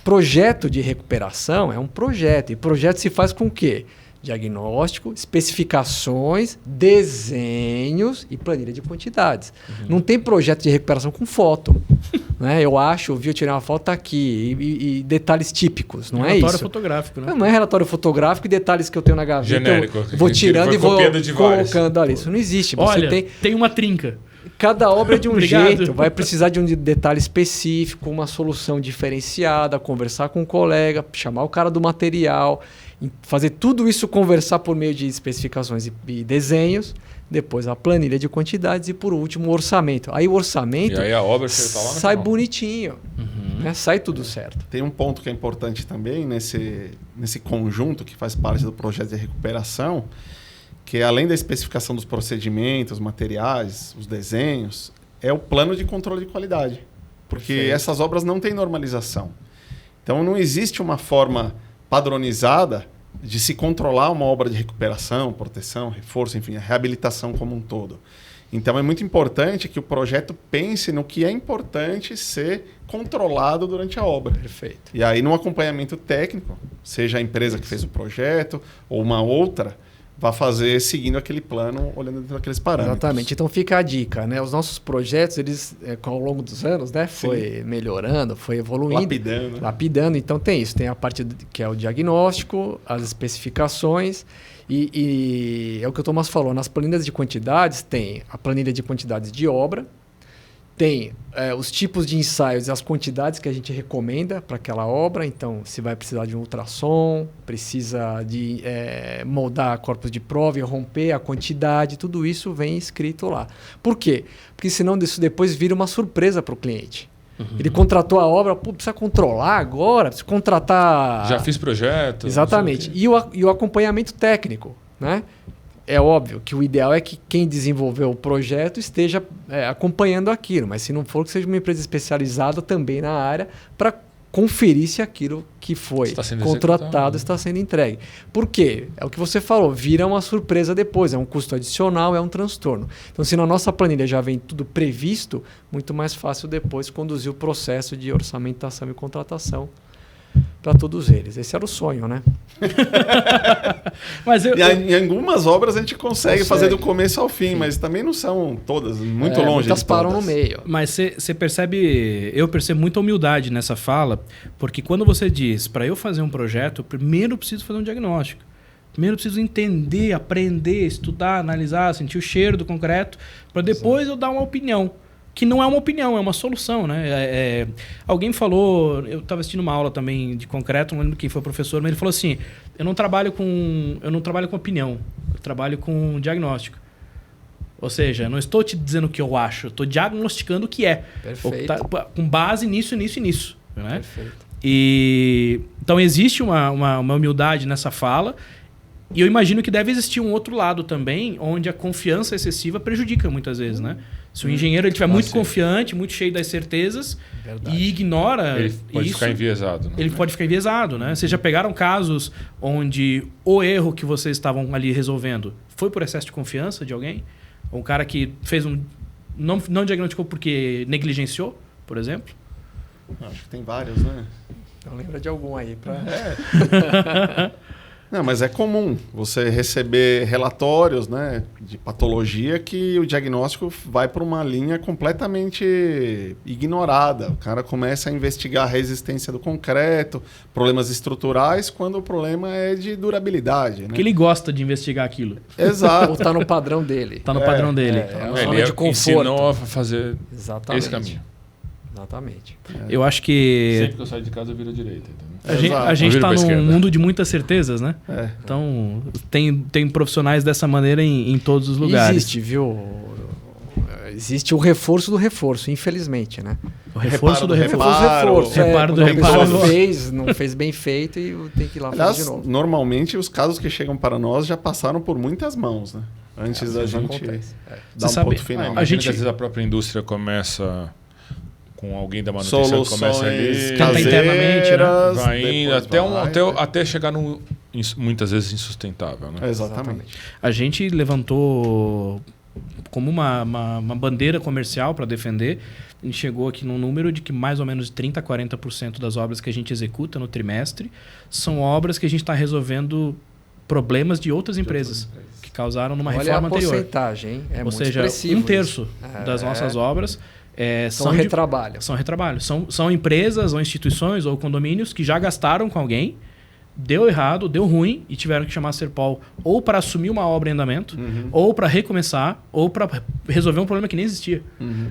Projeto de recuperação é um projeto, e projeto se faz com o quê? Diagnóstico, especificações, desenhos e planilha de quantidades. Não tem projeto de recuperação com foto. né? Eu acho, eu tirei uma foto, tá aqui. E detalhes típicos, não é isso? Relatório fotográfico, né? Não é relatório fotográfico e detalhes que eu tenho na gaveta. Genérico. Eu vou tirando e vou colocando ali. Vários. Isso não existe. Olha, tem uma trinca. Cada obra é de um Obrigado. jeito, vai precisar de um detalhe específico, uma solução diferenciada, conversar com um colega, chamar o cara do material, fazer tudo isso conversar por meio de especificações e desenhos, depois a planilha de quantidades e por último o orçamento. Aí o orçamento e aí a obra tá lá sai bonitinho, né? Sai tudo certo. Tem um ponto que é importante também nesse conjunto que faz parte do projeto de recuperação, que além da especificação dos procedimentos, materiais, os desenhos, é o plano de controle de qualidade. Porque essas obras não têm normalização. Então não existe uma forma padronizada de se controlar uma obra de recuperação, proteção, reforço, enfim, a reabilitação como um todo. Então é muito importante que o projeto pense no que é importante ser controlado durante a obra. Perfeito. E aí no acompanhamento técnico, seja a empresa que fez o projeto ou uma outra, vai fazer seguindo aquele plano, olhando dentro daqueles parâmetros. Exatamente. Então fica a dica, né? Os nossos projetos, eles ao longo dos anos, né, foi melhorando, foi evoluindo, lapidando. Então tem isso, tem a parte que é o diagnóstico, as especificações e é o que o Tomás falou, nas planilhas de quantidades tem a planilha de quantidades de obra, tem os tipos de ensaios e as quantidades que a gente recomenda para aquela obra. Então, se vai precisar de um ultrassom, precisa de moldar corpos de prova e romper a quantidade, tudo isso vem escrito lá. Por quê? Porque senão isso depois vira uma surpresa para o cliente. Ele contratou a obra, precisa controlar agora, precisa contratar... Já fiz projeto. Exatamente. E o acompanhamento técnico, né? É óbvio que o ideal é que quem desenvolveu o projeto esteja acompanhando aquilo, mas se não for, que seja uma empresa especializada também na área para conferir se aquilo que foi contratado está sendo entregue. Por quê? É o que você falou, vira uma surpresa depois, é um custo adicional, é um transtorno. Então, se na nossa planilha já vem tudo previsto, muito mais fácil depois conduzir o processo de orçamentação e contratação para todos eles. Esse era o sonho, né? Mas em algumas obras a gente consegue fazer do começo ao fim, mas também não são todas, muito longe. Muitas param no meio. Mas você percebe, eu percebo muita humildade nessa fala, porque quando você diz, para eu fazer um projeto, primeiro eu preciso fazer um diagnóstico. Primeiro eu preciso entender, aprender, estudar, analisar, sentir o cheiro do concreto, para depois eu dar uma opinião. Que não é uma opinião, é uma solução, né? Alguém falou, eu estava assistindo uma aula também de concreto, não lembro quem foi o professor, mas ele falou assim, eu não trabalho com opinião, eu trabalho com diagnóstico. Ou seja, eu não estou te dizendo o que eu acho, eu estou diagnosticando o que é. Perfeito. Com base nisso, nisso e nisso. Né? Perfeito. Então existe uma humildade nessa fala. E eu imagino que deve existir um outro lado também, onde a confiança excessiva prejudica muitas vezes, né? Se o engenheiro estiver muito confiante, muito cheio das certezas e ignora ele pode isso, ficar enviesado. Né? Ele pode ficar enviesado, né? Vocês já pegaram casos onde o erro que vocês estavam ali resolvendo foi por excesso de confiança de alguém? Um cara que fez não diagnosticou porque negligenciou, por exemplo? Acho que tem vários, né? Então lembra de algum aí para... Não, mas é comum você receber relatórios, né, de patologia que o diagnóstico vai para uma linha completamente ignorada. O cara começa a investigar a resistência do concreto, problemas estruturais, quando o problema é de durabilidade. Né? Porque ele gosta de investigar aquilo. Exato. Ou está no padrão dele. Está no padrão dele. É uma zona de conforto. Ensinou a fazer esse caminho. Exatamente. Eu acho que... Sempre que eu saio de casa eu viro à direita. Então. A gente está num mundo de muitas certezas, né? Então, tem profissionais dessa maneira em todos os lugares. Existe, viu? Existe o reforço do reforço, infelizmente, né? O reforço do reforço. Reparo do reparo. A pessoa não fez bem feito e tem que ir lá fazer de novo. Normalmente, os casos que chegam para nós já passaram por muitas mãos, né? Antes da gente dar um ponto final. Às vezes a própria indústria começa... com alguém da manutenção que começa ali... Internamente, né? Vai indo até chegar no muitas vezes insustentável. Né? Exatamente. A gente levantou como uma bandeira comercial para defender. A gente chegou aqui num número de que mais ou menos 30% a 40% das obras que a gente executa no trimestre são obras que a gente está resolvendo problemas de outras empresas que causaram numa reforma anterior. Olha a porcentagem, hein? Ou seja, 1/3 das nossas obras São retrabalho. São retrabalho. São empresas ou instituições ou condomínios que já gastaram com alguém, deu errado, deu ruim e tiveram que chamar a Serpol ou para assumir uma obra em andamento, ou para recomeçar, ou para resolver um problema que nem existia.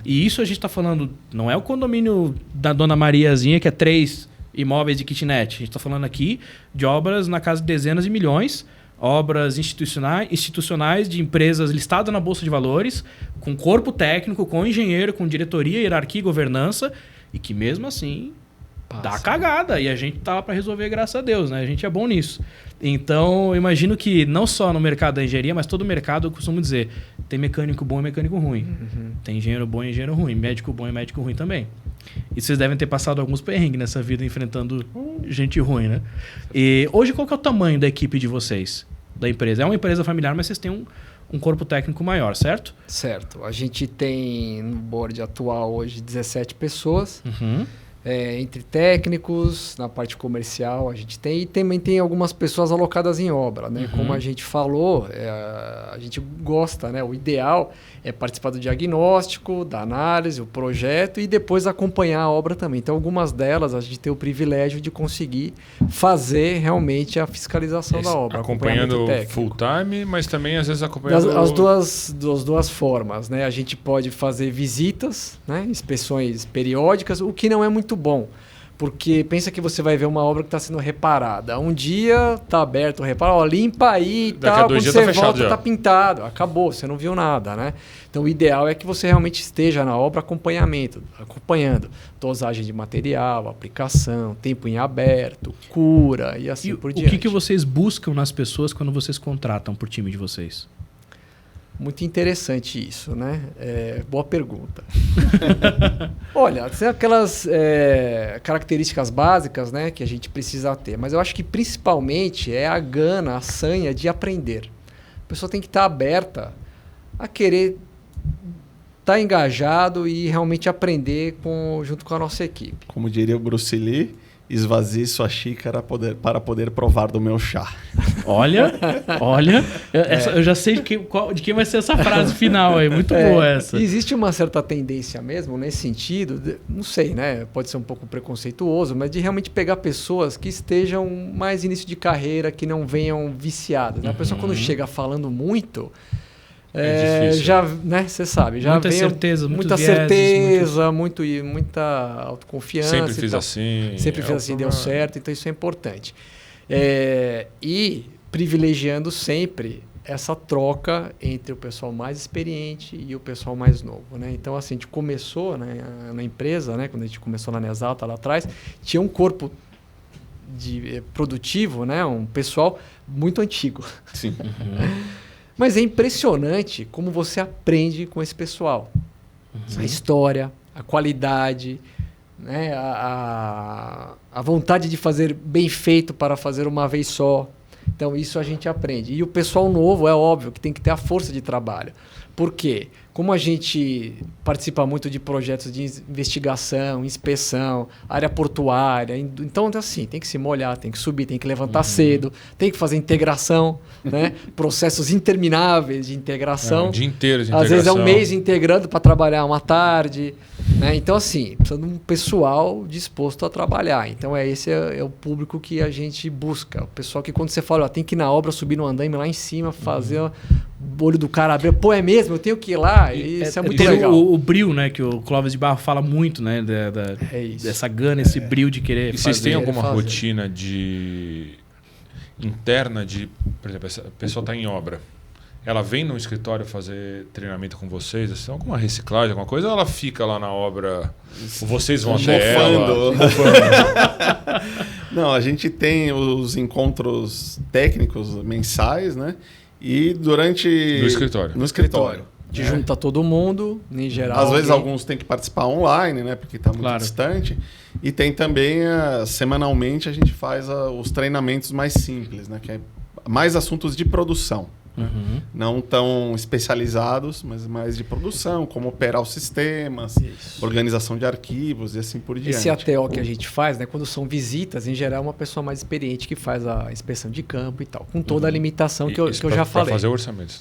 E isso a gente está falando, não é o condomínio da Dona Mariazinha, que é 3 imóveis de kitnet. A gente está falando aqui de obras na casa de dezenas de milhões, obras institucionais de empresas listadas na Bolsa de Valores, com corpo técnico, com engenheiro, com diretoria, hierarquia e governança, e que mesmo assim dá cagada. E a gente tá lá para resolver, graças a Deus, né? A gente é bom nisso. Então, eu imagino que não só no mercado da engenharia, mas todo mercado, eu costumo dizer, tem mecânico bom e mecânico ruim. Tem engenheiro bom e engenheiro ruim. Médico bom e médico ruim também. E vocês devem ter passado alguns perrengues nessa vida enfrentando gente ruim, né? E hoje, qual que é o tamanho da equipe de vocês? Da empresa? É uma empresa familiar, mas vocês têm um corpo técnico maior, certo? Certo. A gente tem no board atual hoje 17 pessoas. Entre técnicos, na parte comercial a gente tem, e também tem algumas pessoas alocadas em obra, né? Como a gente falou, a gente gosta, né? O ideal é participar do diagnóstico, da análise, o projeto e depois acompanhar a obra também. Então, algumas delas a gente tem o privilégio de conseguir fazer realmente a fiscalização da obra. Acompanhando full time, mas também às vezes acompanhando... Das duas formas, né? A gente pode fazer visitas, né? Inspeções periódicas, o que não é muito bom. Porque pensa que você vai ver uma obra que está sendo reparada. Um dia está aberto o reparo, limpa aí e tal. Quando você volta, está pintado. Acabou, você não viu nada, né? Então, o ideal é que você realmente esteja na obra acompanhando dosagem de material, aplicação, tempo em aberto, cura e assim por diante. O que vocês buscam nas pessoas quando vocês contratam por time de vocês? Muito interessante isso, né? Boa pergunta. Olha, tem aquelas características básicas, né, que a gente precisa ter, mas eu acho que principalmente é a gana, a sanha de aprender. A pessoa tem que estar aberta a querer estar engajado e realmente aprender junto com a nossa equipe. Como diria o Bruce Lee, esvazie sua xícara para poder provar do meu chá. Olha, eu já sei de quem vai ser essa frase final aí. Muito boa essa. Existe uma certa tendência mesmo nesse sentido, não sei, né? Pode ser um pouco preconceituoso, mas de realmente pegar pessoas que estejam mais início de carreira, que não venham viciadas. Né? A pessoa quando chega falando muito... difícil. Já, né, você sabe, já muita vem certeza, muita autoconfiança. Sempre fiz assim. Sempre fiz assim, deu certo, então isso é importante. E privilegiando sempre essa troca entre o pessoal mais experiente e o pessoal mais novo, né? Então, assim, a gente começou, né, na empresa, né, quando a gente começou na Nesalta lá atrás, tinha um corpo produtivo, né, um pessoal muito antigo. Sim. Mas é impressionante como você aprende com esse pessoal. A história, a qualidade, né? a vontade de fazer bem feito para fazer uma vez só. Então, isso a gente aprende. E o pessoal novo, é óbvio, que tem que ter a força de trabalho. Por quê? Como a gente participa muito de projetos de investigação, inspeção, área portuária, então assim, tem que se molhar, tem que subir, tem que levantar cedo, tem que fazer integração, né? Processos intermináveis de integração. Um dia inteiro de integração. Às vezes é um mês integrando para trabalhar uma tarde. Né? Então, assim, precisa de um pessoal disposto a trabalhar. Então, esse é o público que a gente busca. O pessoal que quando você fala, tem que ir na obra, subir no andaime lá em cima, fazer o olho do cara abrir. Pô, é mesmo? Eu tenho que ir lá? Isso é muito legal. O brio, né? Que o Clóvis de Barro fala muito, né? Dessa gana, esse brio de querer fazer. E vocês têm alguma rotina interna por exemplo, a pessoa está em obra. Ela vem no escritório fazer treinamento com vocês? Assim, alguma reciclagem, alguma coisa? Ou ela fica lá na obra? Ou vocês vão até ela? Não, a gente tem os encontros técnicos mensais, né? E durante... No escritório. De junta todo mundo, em geral. Às vezes alguns têm que participar online, né? Porque está muito distante. E tem também, semanalmente, a gente faz os treinamentos mais simples, né? Que é mais assuntos de produção. Não tão especializados, mas mais de produção, como operar os sistemas, organização de arquivos e assim por diante. Esse ATO que a gente faz, né, quando são visitas, em geral é uma pessoa mais experiente que faz a inspeção de campo e tal, com toda a limitação que eu já falei. Para fazer o orçamento?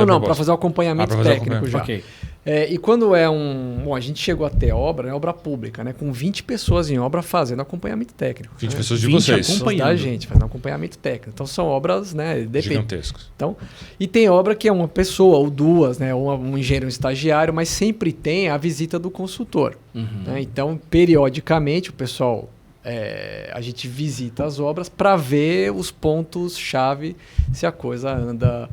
Não, para fazer o acompanhamento técnico já. Okay. E quando é Bom, a gente chegou a ter obra, né, obra pública, né, com 20 pessoas em obra fazendo acompanhamento técnico. 20 né? pessoas de vocês. Acompanhando da gente, fazendo acompanhamento técnico. Então são obras, né, gigantescas. Então, e tem obra que é uma pessoa ou duas, né, ou um engenheiro estagiário, mas sempre tem a visita do consultor. Né? Então, periodicamente, o pessoal... a gente visita as obras para ver os pontos-chave, se a coisa anda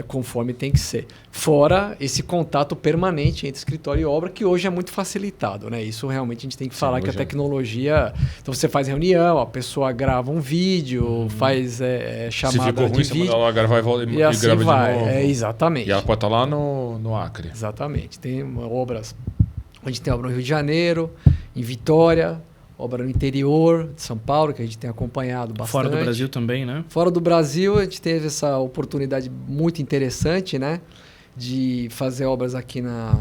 conforme tem que ser. Fora esse contato permanente entre escritório e obra, que hoje é muito facilitado. Né? Isso realmente a gente tem que falar que a tecnologia... Então você faz reunião, a pessoa grava um vídeo, faz chamada se ficou ruim, de vídeo. Você manda lá gravar e assim grava vai. de novo. Exatamente. E ela pode estar lá no Acre. Exatamente. Tem obras... A gente tem obra no Rio de Janeiro, em Vitória... Obra no interior de São Paulo, que a gente tem acompanhado bastante. Fora do Brasil também, né? Fora do Brasil, a gente teve essa oportunidade muito interessante, né? De fazer obras aqui na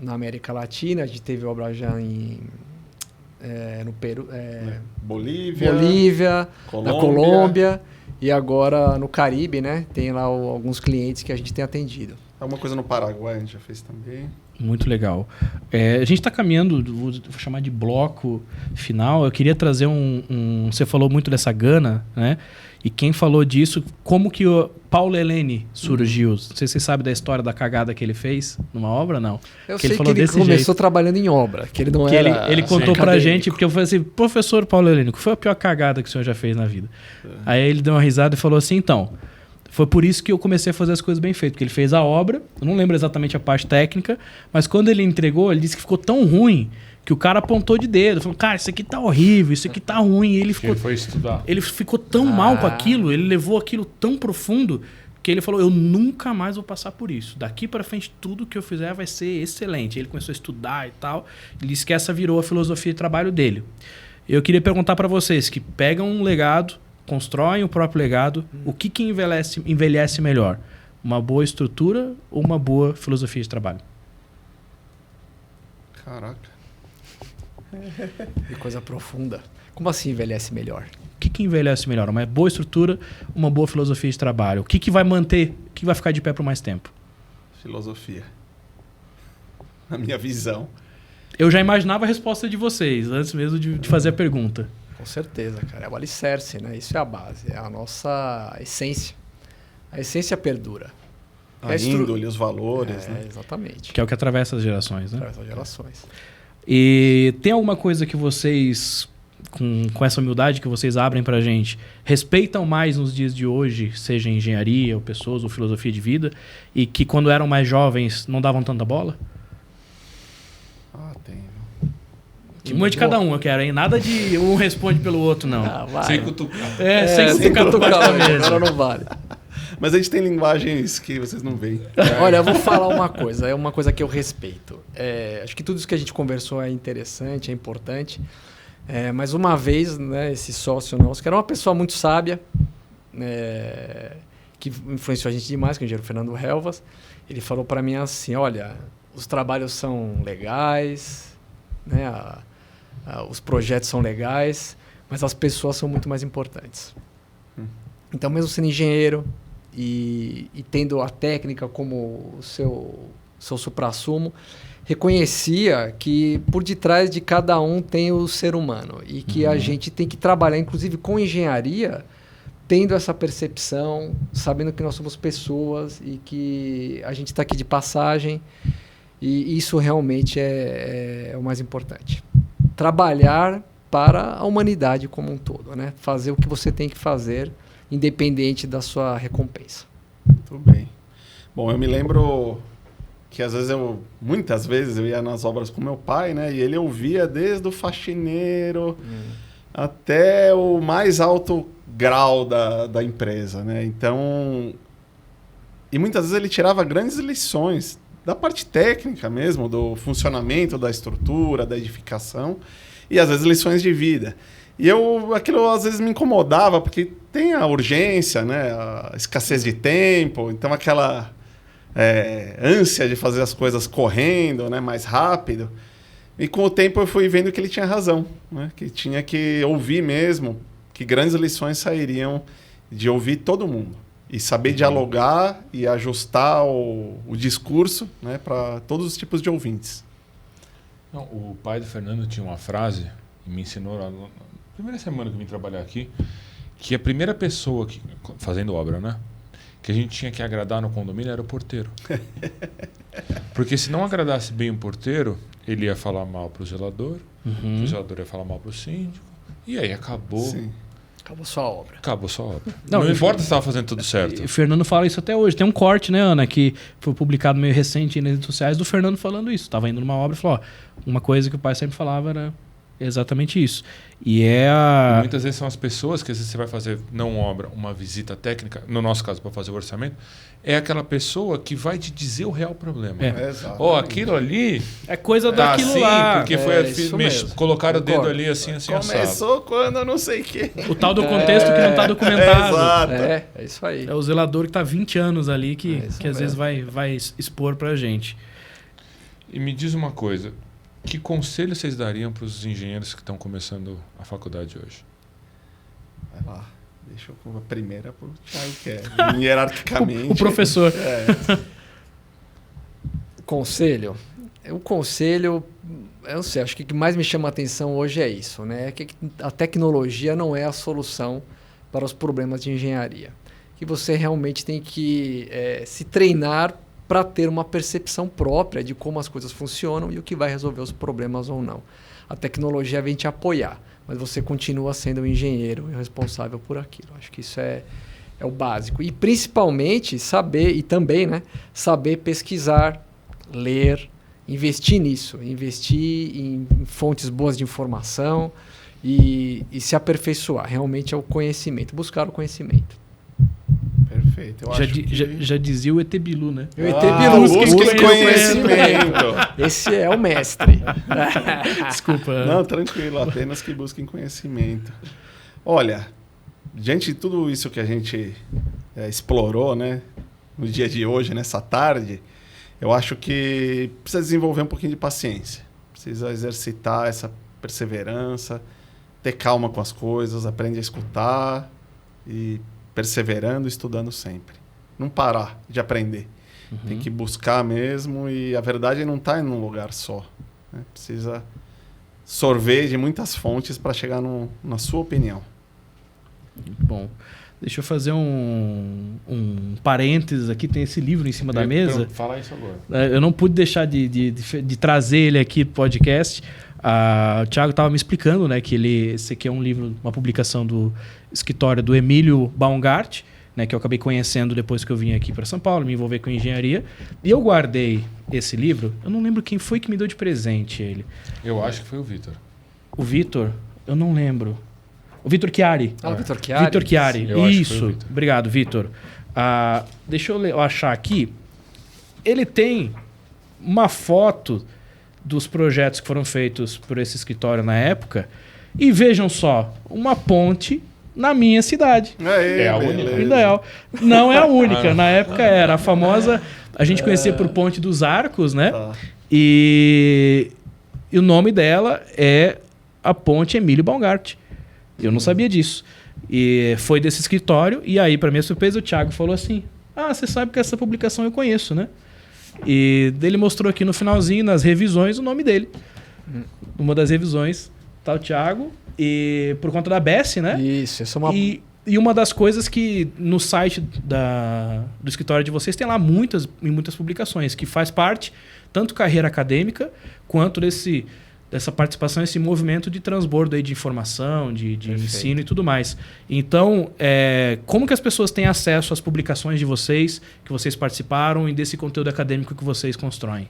América Latina. A gente teve obra já no Peru, Bolívia, na Colômbia e agora no Caribe, né? Tem lá alguns clientes que a gente tem atendido. Alguma coisa no Paraguai a gente já fez também. Muito legal. A gente está caminhando, vou chamar de bloco final. Eu queria trazer você falou muito dessa Gana, né? E quem falou disso, como que o Paulo Helene surgiu? Não sei se você sabe da história da cagada que ele fez numa obra, não? Eu sei que ele começou trabalhando em obra, que ele não era... Ele contou pra gente, porque eu falei assim, professor Paulo Helene, qual foi a pior cagada que o senhor já fez na vida? Aí ele deu uma risada e falou assim, então... Foi por isso que eu comecei a fazer as coisas bem feitas. Porque ele fez a obra, eu não lembro exatamente a parte técnica, mas quando ele entregou, ele disse que ficou tão ruim que o cara apontou de dedo. Falou, cara, isso aqui tá horrível, isso aqui tá ruim. E ele foi estudar. Ele ficou tão mal com aquilo, ele levou aquilo tão profundo, que ele falou, eu nunca mais vou passar por isso. Daqui para frente, tudo que eu fizer vai ser excelente. Ele começou a estudar e tal. Ele disse que essa virou a filosofia de trabalho dele. Eu queria perguntar para vocês que pegam um legado, constroem o próprio legado, o que envelhece melhor? Uma boa estrutura ou uma boa filosofia de trabalho? Caraca. Que coisa profunda. Como assim envelhece melhor? O que envelhece melhor? Uma boa estrutura, uma boa filosofia de trabalho? O que vai manter, o que vai ficar de pé por mais tempo? Filosofia. Na minha visão. Eu já imaginava a resposta de vocês, antes mesmo de fazer a pergunta. Com certeza, cara. É o alicerce, né? Isso é a base, é a nossa essência. A essência perdura. A índole, os valores, né? Exatamente. Que é o que atravessa as gerações, né? Atravessa as gerações. E tem alguma coisa que vocês, com essa humildade que vocês abrem pra gente, respeitam mais nos dias de hoje, seja engenharia, ou pessoas, ou filosofia de vida, e que quando eram mais jovens não davam tanta bola? Tem. Uma de cada um, eu quero, hein? Nada de um responde pelo outro, não. Sem cutucar. Sem cutucar mesmo. Agora não vale. Mas a gente tem linguagens que vocês não veem. Olha, eu vou falar uma coisa. É uma coisa que eu respeito. Acho que tudo isso que a gente conversou é interessante, é importante. Mas uma vez, né, esse sócio nosso, que era uma pessoa muito sábia, que influenciou a gente demais, que é o engenheiro Fernando Helvas, ele falou para mim assim, olha, os trabalhos são legais, né, os projetos são legais, mas as pessoas são muito mais importantes. Então, mesmo sendo engenheiro e tendo a técnica como o seu suprassumo, reconhecia que por detrás de cada um tem o ser humano e que a gente tem que trabalhar, inclusive com engenharia, tendo essa percepção, sabendo que nós somos pessoas e que a gente está aqui de passagem, e isso realmente é o mais importante. Trabalhar para a humanidade como um todo, né? Fazer o que você tem que fazer, independente da sua recompensa. Muito bem. Bom, eu me lembro que muitas vezes eu ia nas obras com meu pai, né? E ele ouvia desde o faxineiro até o mais alto grau da empresa, né? Então, e muitas vezes ele tirava grandes lições da parte técnica mesmo, do funcionamento da estrutura, da edificação, e às vezes lições de vida. E aquilo às vezes me incomodava, porque tem a urgência, né? A escassez de tempo, então aquela ânsia de fazer as coisas correndo, né? Mais rápido. E com o tempo eu fui vendo que ele tinha razão, né? Que tinha que ouvir mesmo, que grandes lições sairiam de ouvir todo mundo. E saber dialogar e ajustar o discurso, né, para todos os tipos de ouvintes. Não, o pai do Fernando tinha uma frase, e me ensinou na primeira semana que eu vim trabalhar aqui, que a primeira pessoa que, fazendo obra, né, que a gente tinha que agradar no condomínio era o porteiro. Porque se não agradasse bem o porteiro, ele ia falar mal para o zelador, o zelador ia falar mal para o síndico, e aí acabou. Sim. Acabou sua obra. Acabou sua obra. Não, Não importa se estava fazendo tudo certo. O Fernando fala isso até hoje. Tem um corte, né, Ana, que foi publicado meio recente nas redes sociais do Fernando falando isso. Estava indo numa obra e falou, ó, uma coisa que o pai sempre falava era exatamente isso. E E muitas vezes são as pessoas que às vezes você vai fazer, não obra, uma visita técnica, no nosso caso para fazer o orçamento, é aquela pessoa que vai te dizer o real problema. Ó, aquilo ali é coisa tá daquilo assim, lá. porque colocaram o dedo ali assim, assim, assado. Começou quando eu não sei o quê. O tal do contexto que não está documentado. Exato. É isso aí. É o zelador que está 20 anos ali que às mesmo. vezes vai expor pra gente. E me diz uma coisa, que conselho vocês dariam para os engenheiros que estão começando a faculdade hoje? Vai lá. Deixa eu com a primeira pro Thiago, que é hierarquicamente. O professor. Conselho. O conselho, eu não sei, acho que o que mais me chama a atenção hoje é isso, né? Que a tecnologia não é a solução para os problemas de engenharia. Que você realmente tem que se treinar para ter uma percepção própria de como as coisas funcionam e o que vai resolver os problemas ou não. A tecnologia vem te apoiar, mas você continua sendo o engenheiro e responsável por aquilo. Acho que isso é o básico. E principalmente saber, e também, né, saber pesquisar, ler, investir nisso, investir em fontes boas de informação e se aperfeiçoar. Realmente é o conhecimento, buscar o conhecimento. Perfeito. Eu acho que... já dizia o ET Bilu, né? O ET Bilu, busque conhecimento. Esse é o mestre. Desculpa. Não, tranquilo, apenas que busquem conhecimento. Olha, diante de tudo isso que a gente explorou, né, no dia de hoje, nessa tarde, eu acho que precisa desenvolver um pouquinho de paciência. Precisa exercitar essa perseverança, ter calma com as coisas, aprender a escutar e perseverando, estudando sempre. Não parar de aprender. Tem que buscar mesmo e a verdade não está em um lugar só. Né? Precisa sorver de muitas fontes para chegar na sua opinião. Muito bom. Deixa eu fazer um parênteses aqui. Tem esse livro em cima da mesa. Fala isso agora. Eu não pude deixar de trazer ele aqui para o podcast. O Thiago estava me explicando, né, que esse aqui é um livro, uma publicação do escritório do Emílio Baumgart, né, que eu acabei conhecendo depois que eu vim aqui para São Paulo, me envolver com engenharia. E eu guardei esse livro. Eu não lembro quem foi que me deu de presente ele. Eu acho que foi o Vitor. O Vitor? Eu não lembro. O Vitor Chiari. O Vitor Chiari? Vitor Chiari. Isso. Vitor. Obrigado, Vitor. Deixa eu achar aqui. Ele tem uma foto dos projetos que foram feitos por esse escritório na época. E vejam só, uma ponte na minha cidade. É a única. Ideal. Não é a única. Na época era a famosa... A gente conhecia por Ponte dos Arcos, né? E o nome dela é a Ponte Emílio Baumgart. Eu não sabia disso. E foi desse escritório. E aí, para minha surpresa, o Thiago falou assim: você sabe que essa publicação eu conheço, né? E ele mostrou aqui no finalzinho, nas revisões, o nome dele. Uma das revisões tá o Thiago. E por conta da Bessie, né? Isso é uma... E uma das coisas que no site do escritório de vocês tem lá muitas publicações, que faz parte tanto carreira acadêmica quanto dessa participação, esse movimento de transbordo aí de informação, de ensino e tudo mais. Então, como que as pessoas têm acesso às publicações de vocês, que vocês participaram, e desse conteúdo acadêmico que vocês constroem?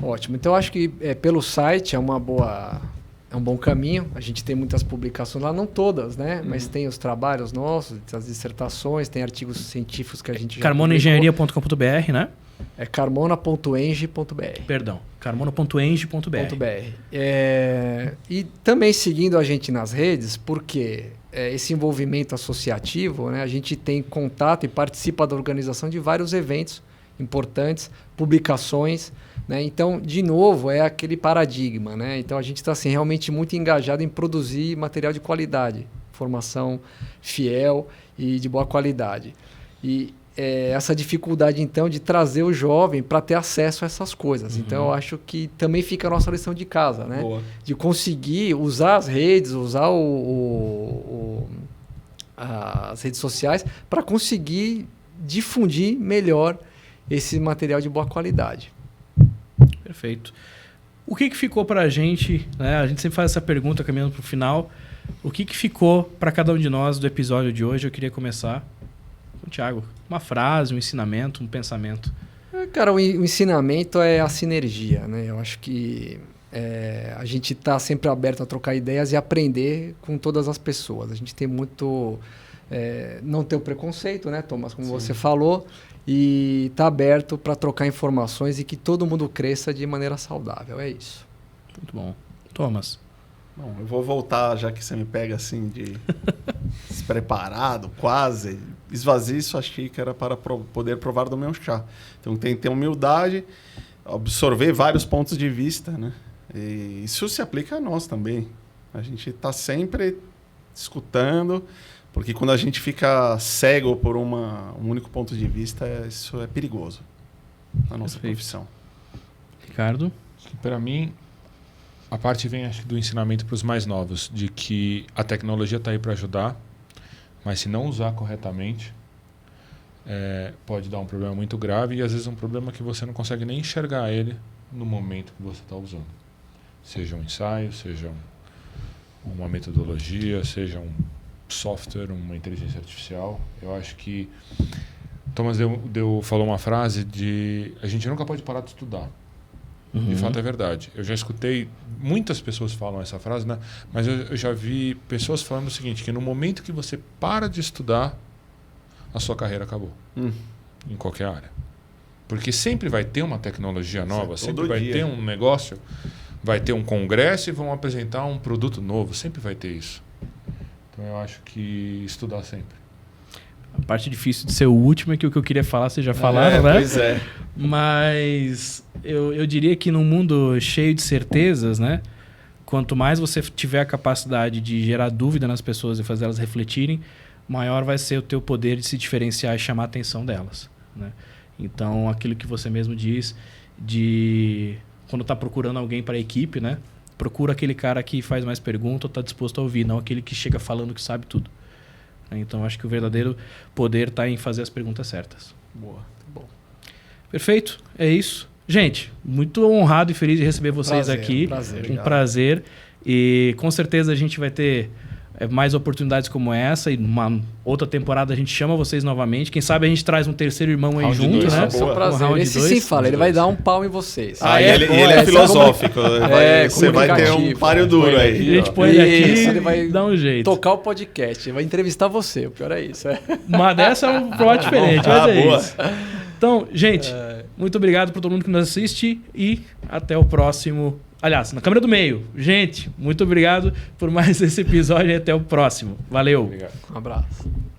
Ótimo. Então, acho que pelo site é um bom caminho. A gente tem muitas publicações lá, não todas, né? Mas tem os trabalhos nossos, as dissertações, tem artigos científicos que a gente já carmonaengenharia.com.br, né? É carmona.eng.br. Perdão, carmona.eng.br. E também seguindo a gente nas redes, porque esse envolvimento associativo, né, a gente tem contato e participa da organização de vários eventos importantes, publicações, né? Então, de novo, é aquele paradigma, né? Então, a gente está assim, realmente muito engajado em produzir material de qualidade, formação fiel e de boa qualidade. E essa dificuldade, então, de trazer o jovem para ter acesso a essas coisas. Então, eu acho que também fica a nossa lição de casa, né? Boa. De conseguir usar as redes, usar as redes sociais para conseguir difundir melhor esse material de boa qualidade. Perfeito. O que ficou para a gente, né? A gente sempre faz essa pergunta caminhando para o final. O que ficou para cada um de nós do episódio de hoje? Eu queria começar com o Thiago. Uma frase, um ensinamento, um pensamento. Cara, o ensinamento é a sinergia, né? Eu acho que a gente está sempre aberto a trocar ideias e aprender com todas as pessoas. A gente tem muito... não ter o preconceito, né, Thomas? Como você falou. E tá aberto para trocar informações e que todo mundo cresça de maneira saudável. É isso. Muito bom. Thomas? Bom, eu vou voltar, já que você me pega assim de despreparado, quase. Esvazie sua xícara para poder provar do meu chá. Então tem que ter humildade, absorver vários pontos de vista, né? E isso se aplica a nós também. A gente está sempre escutando... Porque quando a gente fica cego por um único ponto de vista, isso é perigoso na nossa profissão. Ricardo? Para mim, a parte vem acho, do ensinamento para os mais novos, de que a tecnologia está aí para ajudar, mas se não usar corretamente, pode dar um problema muito grave e às vezes um problema que você não consegue nem enxergar ele no momento que você está usando. Seja um ensaio, seja uma metodologia, seja um software, uma inteligência artificial. Eu acho que Thomas falou uma frase de a gente nunca pode parar de estudar. De fato é verdade. Eu já escutei, muitas pessoas falam essa frase, né? Mas eu já vi pessoas falando o seguinte, que no momento que você para de estudar, a sua carreira acabou. Em qualquer área. Porque sempre vai ter uma tecnologia nova, sempre vai ter um negócio, vai ter um congresso e vão apresentar um produto novo. Sempre vai ter isso. Então eu acho que estudar sempre. A parte difícil de ser o último é que o que eu queria falar vocês já falaram, né? Pois é. Mas eu diria que num mundo cheio de certezas, né? Quanto mais você tiver a capacidade de gerar dúvida nas pessoas e fazer elas refletirem, maior vai ser o teu poder de se diferenciar e chamar a atenção delas, né? Então, aquilo que você mesmo diz de quando está procurando alguém para a equipe, né? Procura aquele cara que faz mais perguntas ou está disposto a ouvir, não aquele que chega falando que sabe tudo. Então, acho que o verdadeiro poder está em fazer as perguntas certas. Boa. Muito bom. Perfeito. É isso. Gente, muito honrado e feliz de receber vocês aqui. Prazer. Um prazer. E com certeza a gente vai ter mais oportunidades como essa. E numa outra temporada a gente chama vocês novamente. Quem sabe a gente traz um terceiro irmão aí Round junto, 2, né? É um prazer. Esse sim fala, ele vai dar um pau em vocês. Ele é filosófico. Você vai ter um páreo duro aí. A gente põe ele aqui ele vai dá um jeito. Tocar o podcast, ele vai entrevistar você. O pior é isso. Uma dessa é um plot diferente, mas é boa. isso. Então, gente, muito obrigado por todo mundo que nos assiste e até o próximo. Aliás, na câmera do meio. Gente, muito obrigado por mais esse episódio e até o próximo. Valeu. Obrigado. Um abraço.